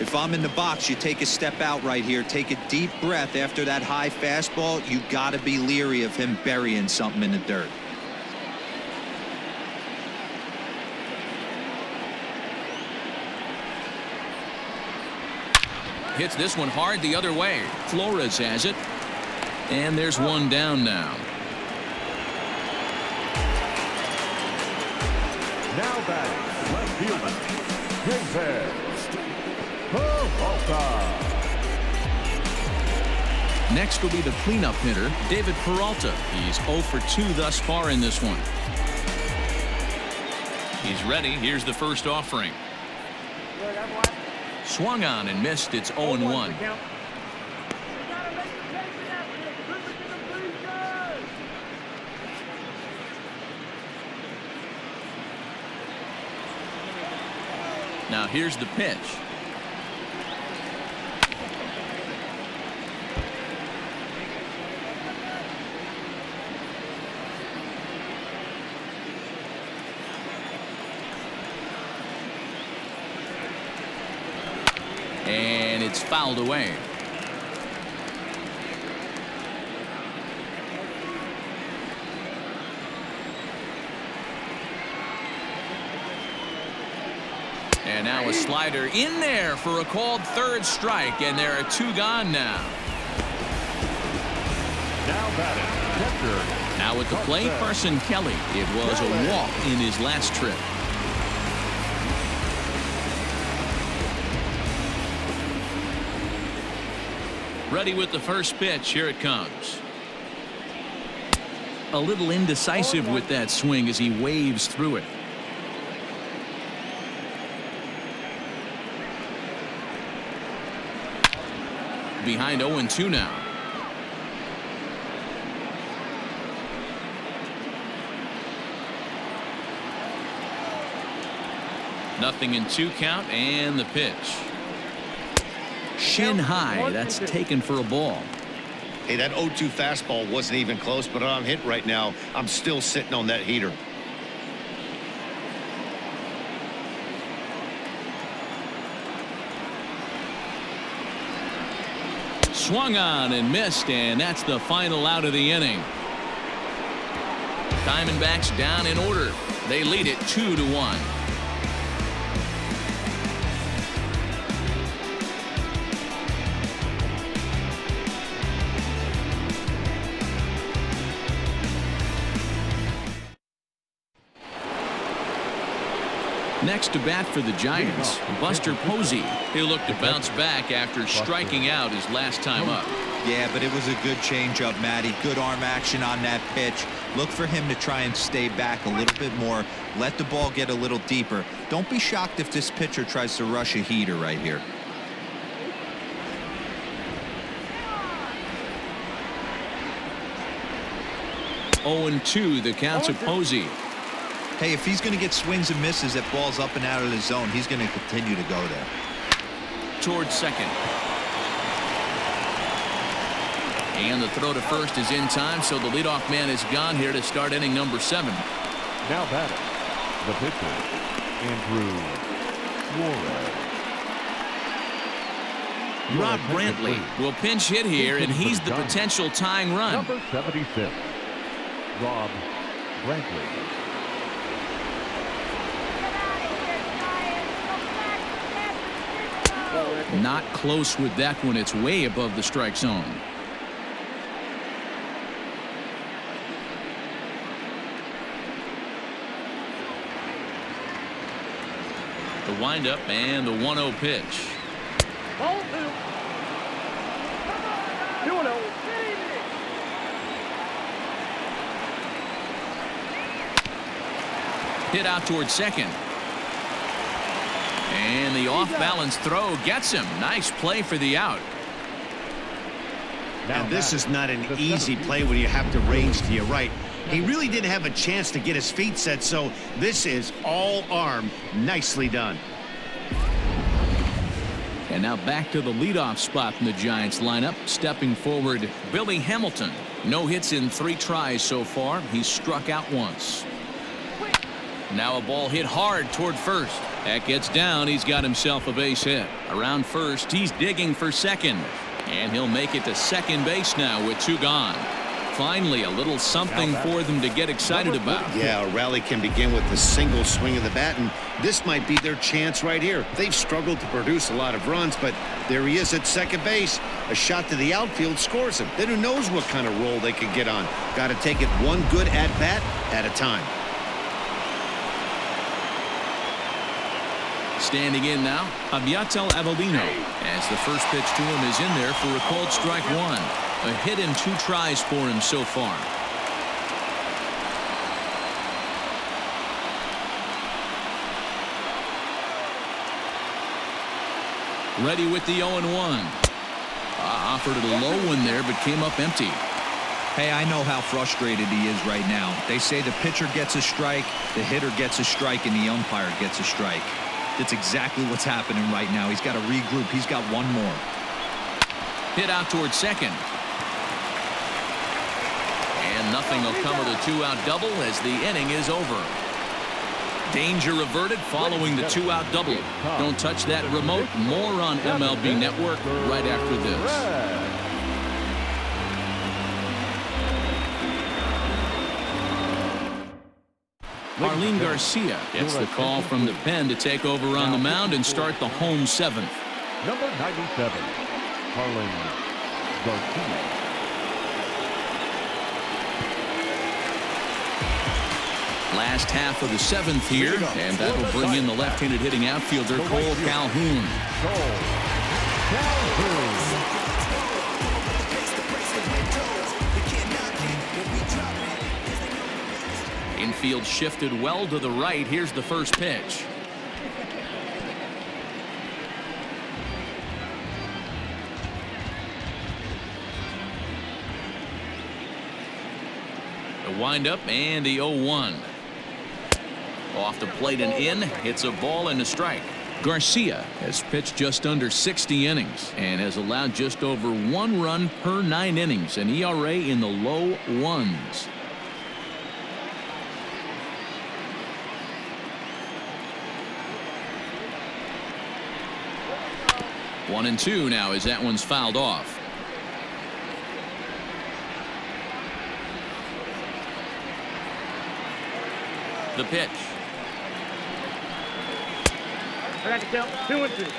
If I'm in the box, you take a step out right here, take a deep breath after that high fastball. You got to be leery of him burying something in the dirt. Hits this one hard the other way. Flores has it. And there's one down now. Now batting, left fielder, Peralta. Next will be the cleanup hitter, David Peralta. He's 0 for 2 thus far in this one. He's ready. Here's the first offering. Swung on and missed. It's 0-1. Now here's the pitch. And it's fouled away. And now a slider in there for a called third strike, and there are 2 gone now. Now batting, catcher. Now at the plate, Carson Kelly. It was a walk in his last trip. Ready with the first pitch. Here it comes. A little indecisive with that swing as he waves through it. Behind 0-2 now. Nothing in 2 count, and the pitch. Shin high. That's taken for a ball. Hey, that 0-2 fastball wasn't even close, but I'm hit right now. I'm still sitting on that heater. Swung on and missed, and that's the final out of the inning. Diamondbacks down in order. They lead it 2-1. Next to bat for the Giants, Buster Posey. He'll look to bounce back after striking out his last time up. Yeah, but it was a good changeup, Matty. Good arm action on that pitch. Look for him to try and stay back a little bit more. Let the ball get a little deeper. Don't be shocked if this pitcher tries to rush a heater right here. Oh, 0-2 the count to Posey. Hey, if he's going to get swings and misses at balls up and out of the zone, he's going to continue to go there. Towards second. And the throw to first is in time, so the leadoff man is gone here to start inning number 7. Now batting, the pitcher, Andrew Suarez. Rob Brantley will pinch hit here, and he's the potential tying run. Number 76, Rob Brantley. Not close with that one. It's way above the strike zone. The windup and the 1-0 pitch. 2-0. Hit out towards second. And the off-balance throw gets him. Nice play for the out. And this is not an easy play when you have to range to your right. He really didn't have a chance to get his feet set, so this is all arm. Nicely done. And now back to the leadoff spot in the Giants lineup. Stepping forward, Billy Hamilton. No hits in 3 tries so far. He's struck out once. Now a ball hit hard toward first. That gets down. He's got himself a base hit. Around first, he's digging for second. And he'll make it to second base now with 2 gone. Finally, a little something for them to get excited about. Yeah, a rally can begin with a single swing of the bat, and this might be their chance right here. They've struggled to produce a lot of runs, but there he is at second base. A shot to the outfield scores him. Then who knows what kind of roll they could get on. Got to take it one good at-bat at a time. Standing in now, Abiatel Avellino, as the first pitch to him is in there for a called strike 1. A hit in 2 tries for him so far. Ready with the 0-1. Offered it a low one there, but came up empty. Hey, I know how frustrated he is right now. They say the pitcher gets a strike, the hitter gets a strike, and the umpire gets a strike. That's exactly what's happening right now. He's got to regroup. He's got one more. Hit out towards second. And nothing will come of the 2-out double as the inning is over. Danger averted following the 2-out double. Don't touch that remote. More on MLB Network right after this. Arlene Garcia gets the call from the pen to take over on the mound and start the home seventh. Number 97, Arlene Garcia. Last half of the seventh here, and that will bring in the left-handed hitting outfielder Cole Calhoun. Infield shifted well to the right. Here's the first pitch. The windup and the 0-1. Off the plate and in, hits a ball and a strike. Garcia has pitched just under 60 innings and has allowed just over 1 run per 9 innings, an ERA in the low ones. One and two now as that one's fouled off. The pitch. I got to count 2-2.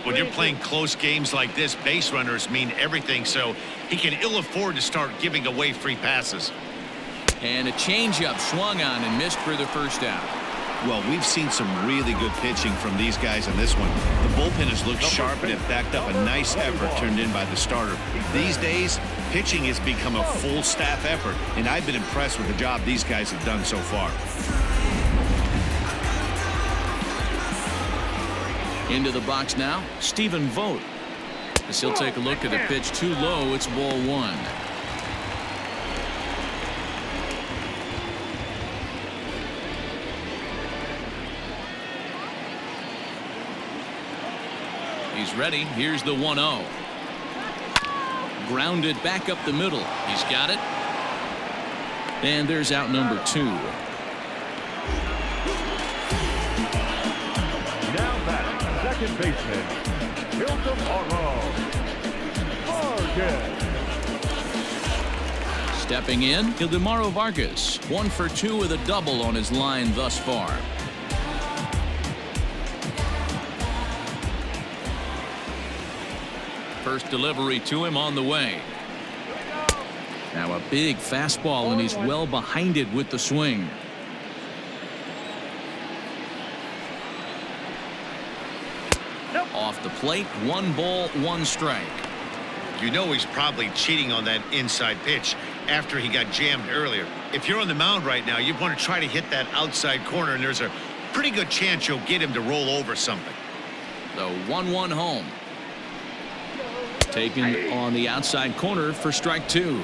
When you're playing close games like this, base runners mean everything, so he can ill afford to start giving away free passes. And a changeup swung on and missed for the first out. Well, we've seen some really good pitching from these guys in this one. The bullpen has looked sharp and have backed up a nice effort turned in by the starter. These days, pitching has become a full staff effort, and I've been impressed with the job these guys have done so far. Into the box now, Stephen Vogt. As he'll take a look at the pitch too low, it's ball one. He's ready. Here's the 1-0. Grounded back up the middle. He's got it. And there's out number 2. Second baseman, Hilton Vargas. Stepping in, Ildemaro Vargas, 1 for 2 with a double on his line thus far. First delivery to him on the way. Now a big fastball, and he's well behind it with the swing. Off the plate, 1 ball, 1 strike. You know he's probably cheating on that inside pitch after he got jammed earlier. If you're on the mound right now, you want to try to hit that outside corner, and there's a pretty good chance you'll get him to roll over something. The 1-1 home. Taken on the outside corner for strike 2.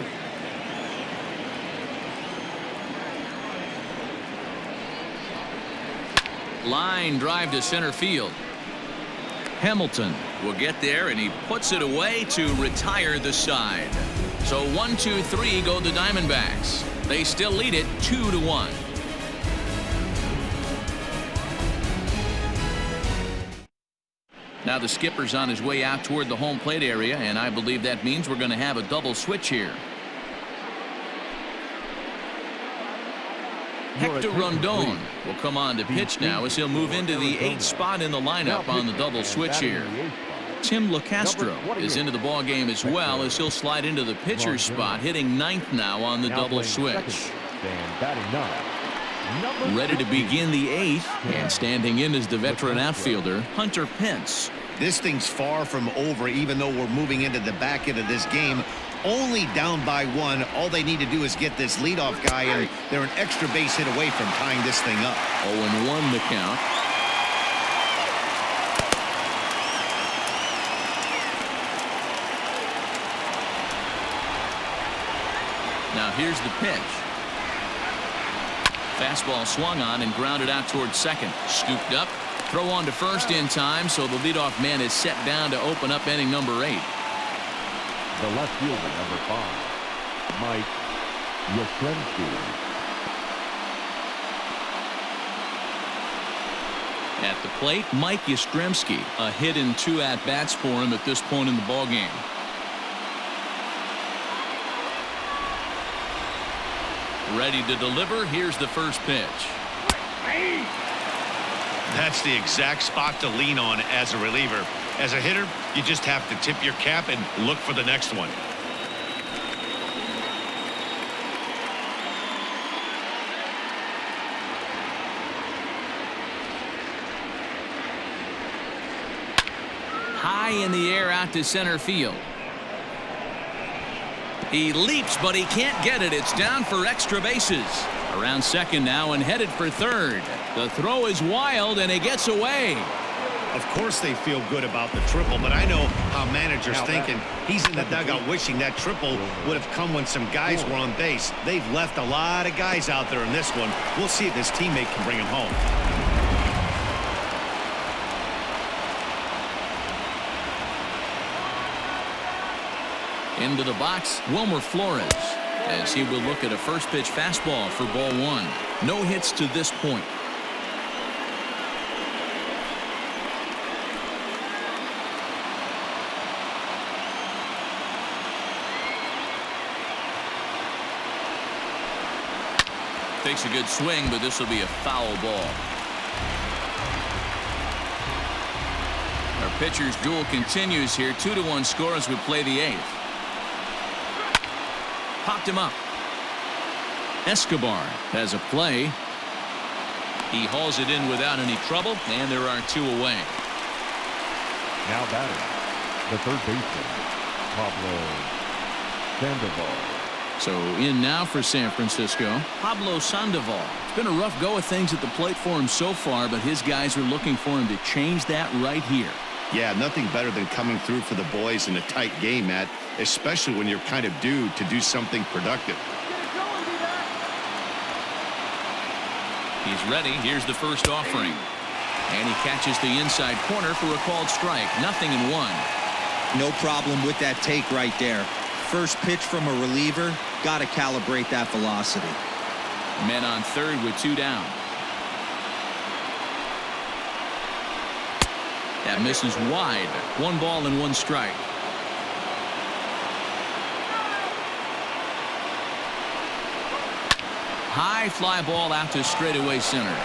Line drive to center field. Hamilton will get there, and he puts it away to retire the side. So 1-2-3 go the Diamondbacks. They still lead it 2-1. Now the skipper's on his way out toward the home plate area, and I believe that means we're going to have a double switch here. Hector Rondon will come on to pitch now as he'll move into the 8th spot in the lineup on the double switch here. Tim LaCastro is into the ball game as well as he'll slide into the pitcher's spot, hitting 9th now on the double switch. Ready to begin the 8th, and standing in is the veteran outfielder Hunter Pence. This thing's far from over, even though we're moving into the back end of this game. Only down by 1. All they need to do is get this leadoff guy, and they're an extra base hit away from tying this thing up. 0-1 the count. Now here's the pitch. Fastball swung on and grounded out towards second. Scooped up. Throw on to first in time, so the leadoff man is set down to open up inning number 8. The left fielder, number 5, Mike Yastrzemski. At the plate, Mike Yastrzemski. A hit in 2 at-bats for him at this point in the ballgame. Ready to deliver. Here's the first pitch. That's the exact spot to lean on as a reliever. As a hitter, you just have to tip your cap and look for the next one. High in the air out to center field. He leaps, but he can't get it. It's down for extra bases. Around second now and headed for third. The throw is wild, and it gets away. Of course they feel good about the triple, but I know how managers thinking. He's in the dugout wishing that triple would have come when some guys were on base. They've left a lot of guys out there in this one. We'll see if his teammate can bring him home. Into the box, Wilmer Flores, as he will look at a first pitch fastball for ball 1. No hits to this point. Takes a good swing, but this will be a foul ball. Our pitcher's duel continues here. 2-1 score as we play the 8th. Popped him up. Escobar has a play. He hauls it in without any trouble, and there are 2 away. Now batting, the third baseman, Pablo Sandoval. So in now for San Francisco, Pablo Sandoval. It's been a rough go of things at the plate for him so far, but his guys are looking for him to change that right here. Yeah, nothing better than coming through for the boys in a tight game, Matt, especially when you're kind of due to do something productive. He's ready. Here's the first offering. And he catches the inside corner for a called strike. 0-1. No problem with that take right there. First pitch from a reliever, got to calibrate that velocity. Men on third with 2 down. That misses wide. 1 ball and 1 strike. High fly ball out to straightaway center.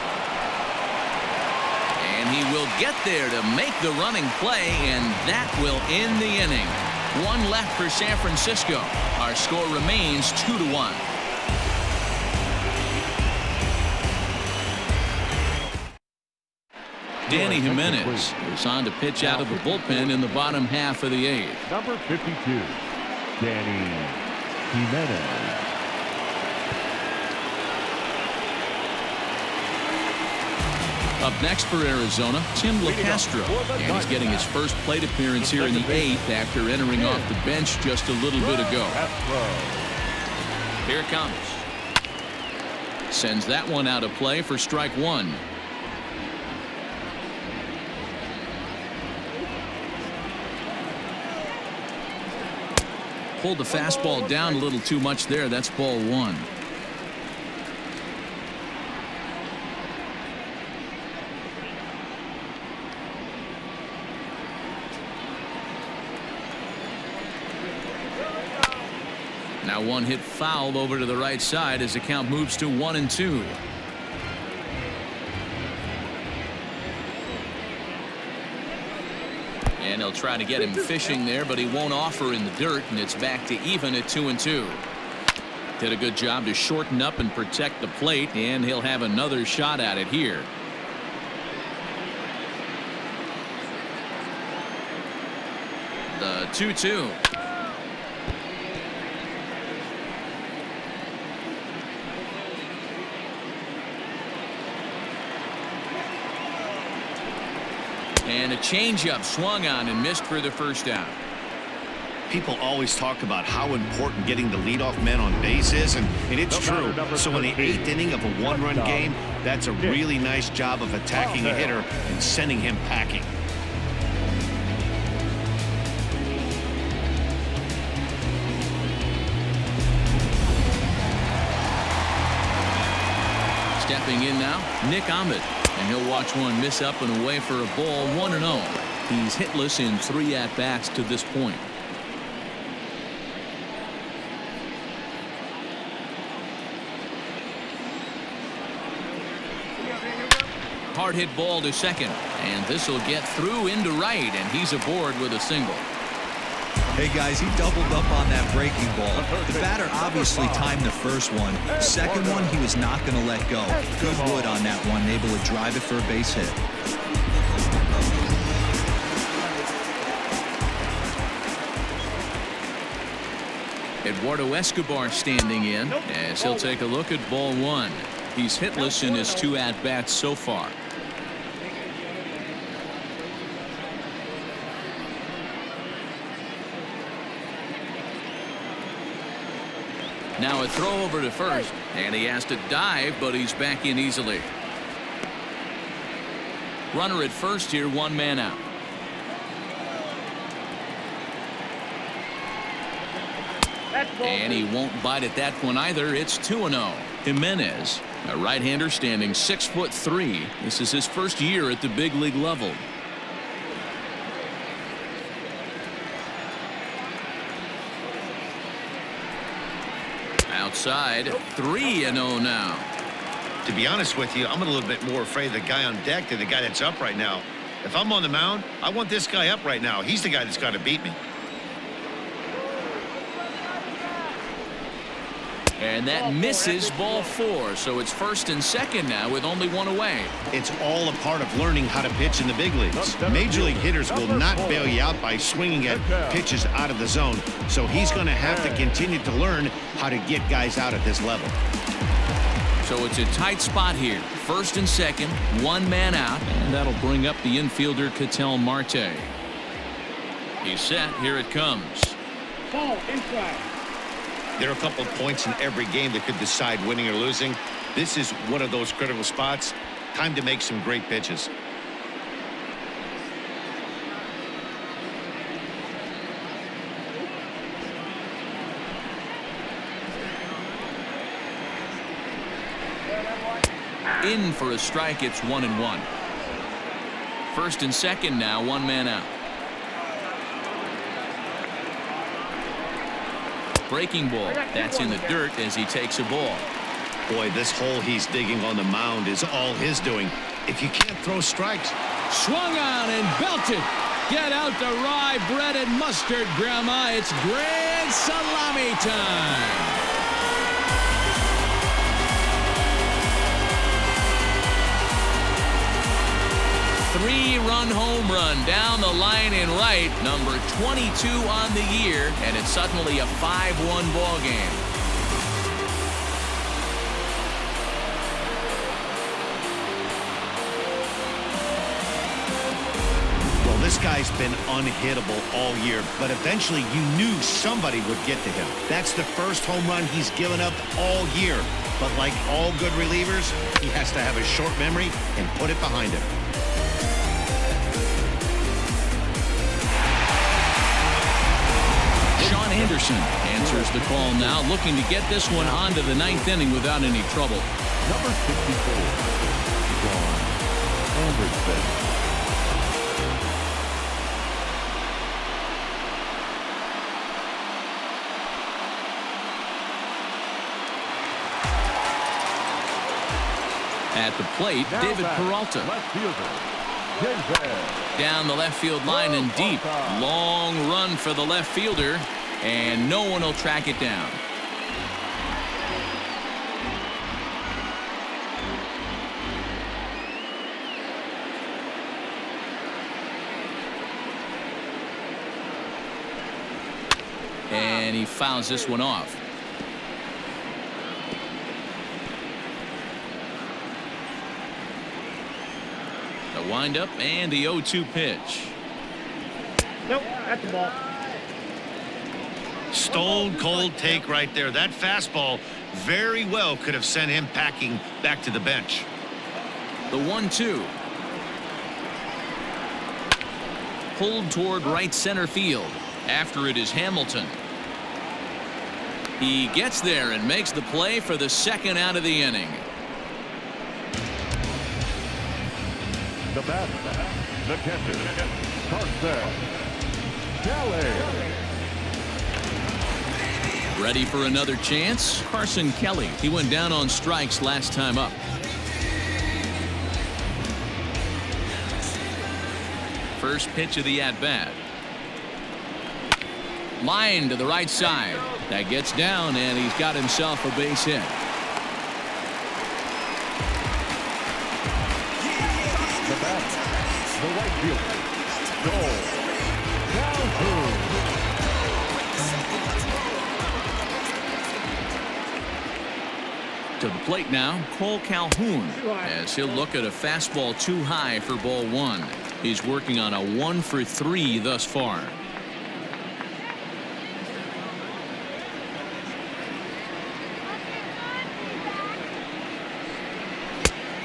And he will get there to make the running play, and that will end the inning. 1 left for San Francisco. Our score remains 2-1. Danny Jimenez is on to pitch out of the bullpen in the bottom half of the 8th. Number 52, Danny Jimenez. Up next for Arizona, Tim LaCastro. And he's getting his first plate appearance here in the 8th after entering off the bench just a little bit ago. Here it comes. Sends that one out of play for strike 1. Pulled the fastball down a little too much there. That's ball 1. Now 1 hit foul over to the right side as the count moves to 1-2. And he'll try to get him fishing there, but he won't offer in the dirt, and it's back to even at 2-2. Did a good job to shorten up and protect the plate, and he'll have another shot at it here. The 2-2. And a changeup swung on and missed for the first down. People always talk about how important getting the leadoff man on base is, and it's true. So in the 8th inning of a one-run game, that's a really nice job of attacking a hitter and sending him packing. Stepping in now, Nick Ahmed, and he'll watch one miss up and away for a ball, 1-0. He's hitless in 3 at-bats to this point. Hard hit ball to second, and this will get through into right, and he's aboard with a single. Hey guys, he doubled up on that breaking ball. The batter obviously timed the first one. Second one, he was not going to let go. Good wood on that one, able to drive it for a base hit. Eduardo Escobar standing in as he'll take a look at ball 1. He's hitless in his 2 at-bats so far. Now a throw over to first, and he has to dive, but he's back in easily. Runner at first here, 1 man out. And he won't bite at that one either. It's 2-0. Jimenez, a right-hander standing 6'3". This is his first year at the big league level. Outside, 3-0 now. To be honest with you, I'm a little bit more afraid of the guy on deck than the guy that's up right now. If I'm on the mound, I want this guy up right now. He's the guy that's got to beat me. And that misses ball 4, so it's first and second now with only 1 away. It's all a part of learning how to pitch in the big leagues. Major league hitters will not bail you out by swinging at pitches out of the zone, so he's going to have to continue to learn how to get guys out at this level. So it's a tight spot here. First and second, 1 man out, and that'll bring up the infielder Ketel Marte. He's set. Here it comes. Ball inside. There are a couple of points in every game that could decide winning or losing. This is one of those critical spots. Time to make some great pitches. In for a strike. It's 1-1. First and second now, 1 man out. Breaking ball. That's in the dirt as he takes a ball. Boy, this hole he's digging on the mound is all his doing. If you can't throw strikes. Swung on and belted. Get out the rye bread and mustard, Grandma. It's grand salami time. 3-run home run down the line in right, number 22 on the year, and it's suddenly a 5-1 ball game. Well, this guy's been unhittable all year, but eventually you knew somebody would get to him. That's the first home run he's given up all year. But like all good relievers, he has to have a short memory and put it behind him. Sean Anderson answers the call now, looking to get this one on to the 9th inning without any trouble. Number 64, Sean Anderson. At the plate, Now David back, Peralta. left fielder, David. Down the left field line and deep. Long run for the left fielder, and no one will track it down. And he fouls this one off. The windup and the 0-2 pitch. Nope, that's the ball. Stone cold take right there. That fastball very well could have sent him packing back to the bench. The 1-2. Pulled toward right center field. After it is Hamilton. He gets there and makes the play for the second out of the inning. The batter, the catcher, Carson Kelly. Ready for another chance? Carson Kelly. He went down on strikes last time up. First pitch of the at-bat. Line to the right side. That gets down, and he's got himself a base hit. The batter, the right fielder, Joel Calhoun. To the plate now, Cole Calhoun, as he'll look at a fastball too high for ball one. He's working on a 1-for-3 thus far.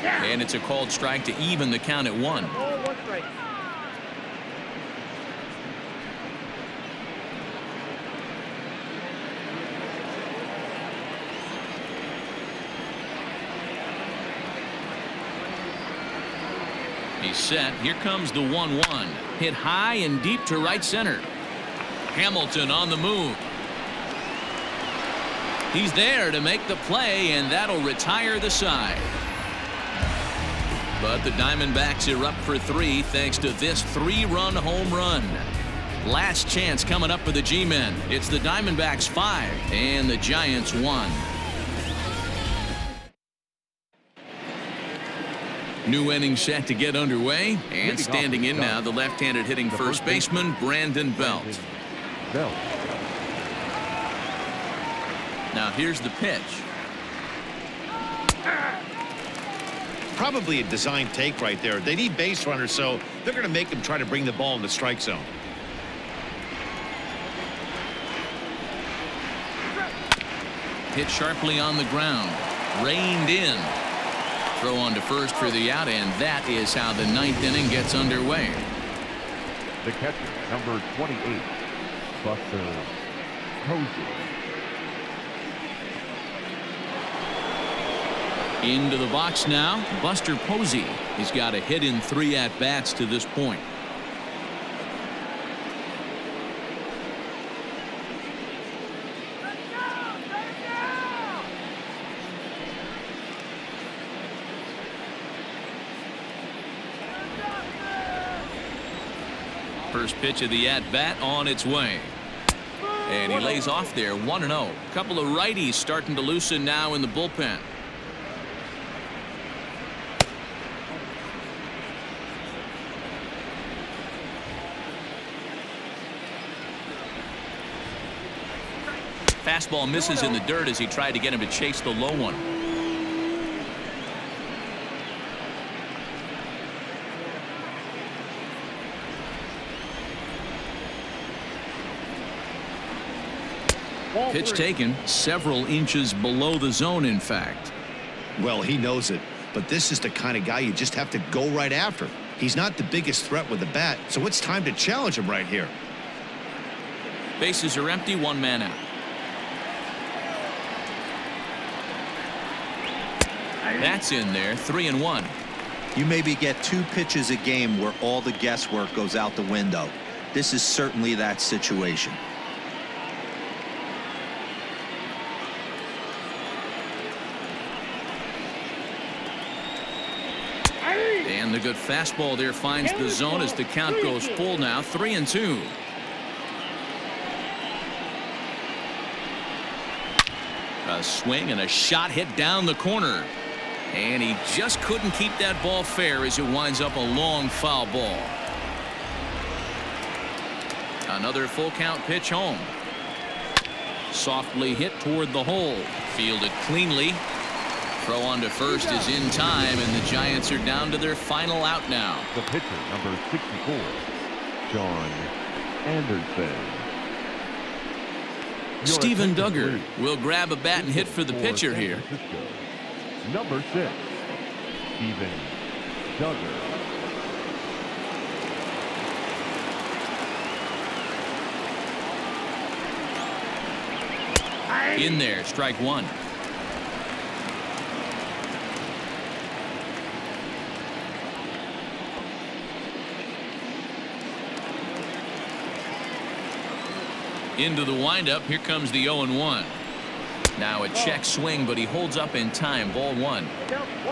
And it's a called strike to even the count at 1. He's set. Here comes the 1-1. Hit high and deep to right center. Hamilton on the move. He's there to make the play, and that'll retire the side. But the Diamondbacks are up for 3 thanks to this 3-run home run. Last chance coming up for the G-men. It's the Diamondbacks 5 and the Giants 1. New inning set to get underway, and standing in now, the left-handed hitting first baseman Brandon Belt. Now here's the pitch. Probably a design take right there. They need base runners, so they're going to make him try to bring the ball in the strike zone. Hit sharply on the ground. Reined in. Throw on to first for the out, and that is how the 9th inning gets underway. The catcher, number 28, Buster Posey. Into the box now, Buster Posey. He's got a hit in 3 at-bats to this point. First pitch of the at-bat on its way. And he lays off there, 1-0. A couple of righties starting to loosen now in the bullpen. Fastball misses in the dirt as he tried to get him to chase the low one. Pitch taken several inches below the zone, in fact. Well, he knows it, but this is the kind of guy you just have to go right after. He's not the biggest threat with the bat, so it's time to challenge him right here. Bases are empty, 1 man out. That's in there, 3-1. You maybe get 2 pitches a game where all the guesswork goes out the window. This is certainly that situation. And the good fastball there finds the zone as the count goes full now, 3-2. A swing and a shot hit down the corner. And he just couldn't keep that ball fair as it winds up a long foul ball. Another full count pitch home. Softly hit toward the hole. Fielded cleanly. Throw on to first is in time, and the Giants are down to their final out now. The pitcher, number 64, John Anderson. Steven Duggar will grab a bat and hit for the pitcher here. Number 6, Steven Duggar. In there, strike one. Into the windup. Here comes the 0-1. Now a check swing, but he holds up in time. Ball one.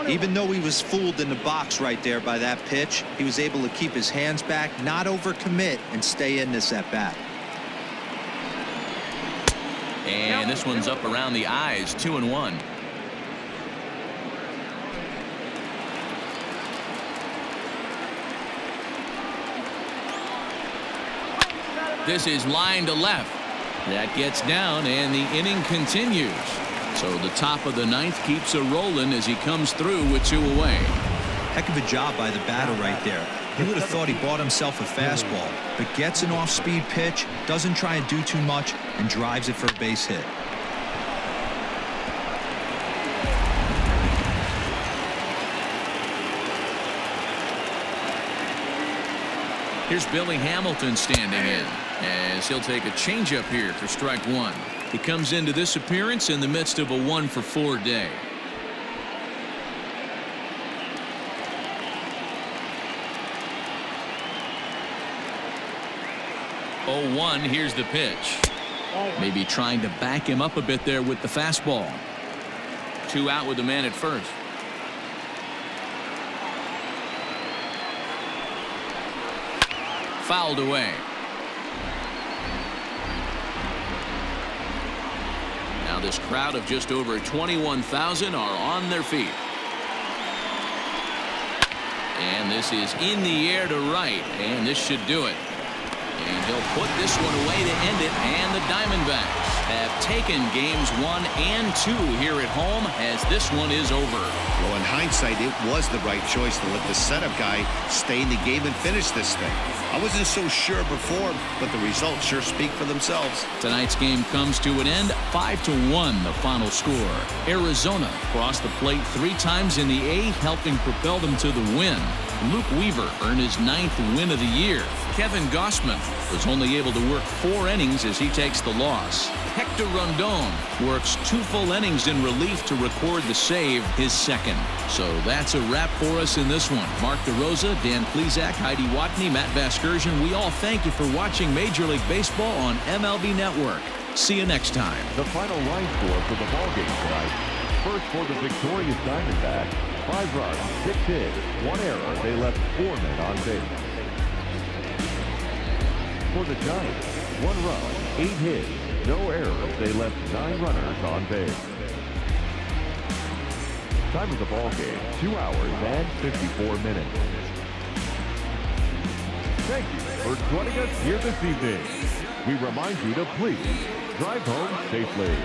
Even though he was fooled in the box right there by that pitch, he was able to keep his hands back, not overcommit, and stay in this at bat. And this one's up around the eyes. 2-1. This is line to left. That gets down, and the inning continues. So the top of the ninth keeps a rolling as he comes through with 2 away. Heck of a job by the batter right there. You would have thought he bought himself a fastball, but gets an off-speed pitch, doesn't try and do too much, and drives it for a base hit. Here's Billy Hamilton standing in, as he'll take a changeup here for strike one. He comes into this appearance in the midst of a 1-for-4 day. Oh, 1, here's the pitch. Maybe trying to back him up a bit there with the fastball. 2 out with the man at first. Fouled away. Now this crowd of just over 21,000 are on their feet. And this is in the air to right, and this should do it. And he'll put this one away to end it, and the Diamondbacks have taken games 1 and 2 here at home, as this one is over. Well, in hindsight, it was the right choice to let the setup guy stay in the game and finish this thing. I wasn't so sure before, but the results sure speak for themselves. Tonight's game comes to an end, 5-1 the final score. Arizona crossed the plate 3 times in the 8th, helping propel them to the win. Luke Weaver earned his 9th win of the year. Kevin Gossman was only able to work 4 innings as he takes the loss. Hector Rondon works 2 full innings in relief to record the save, his 2nd. So that's a wrap for us in this one. Mark DeRosa, Dan Plesac, Heidi Watney, Matt Vasgersian, we all thank you for watching Major League Baseball on MLB Network. See you next time. The final line score for the ballgame tonight. First for the victorious Diamondbacks, 5 runs, 6 hits, 1 error. They left 4 men on base. For the Giants, 1 run, 8 hits, no errors. They left 9 runners on base. Time of the ball game, 2 hours and 54 minutes. Thank you for joining us here this evening. We remind you to please drive home safely.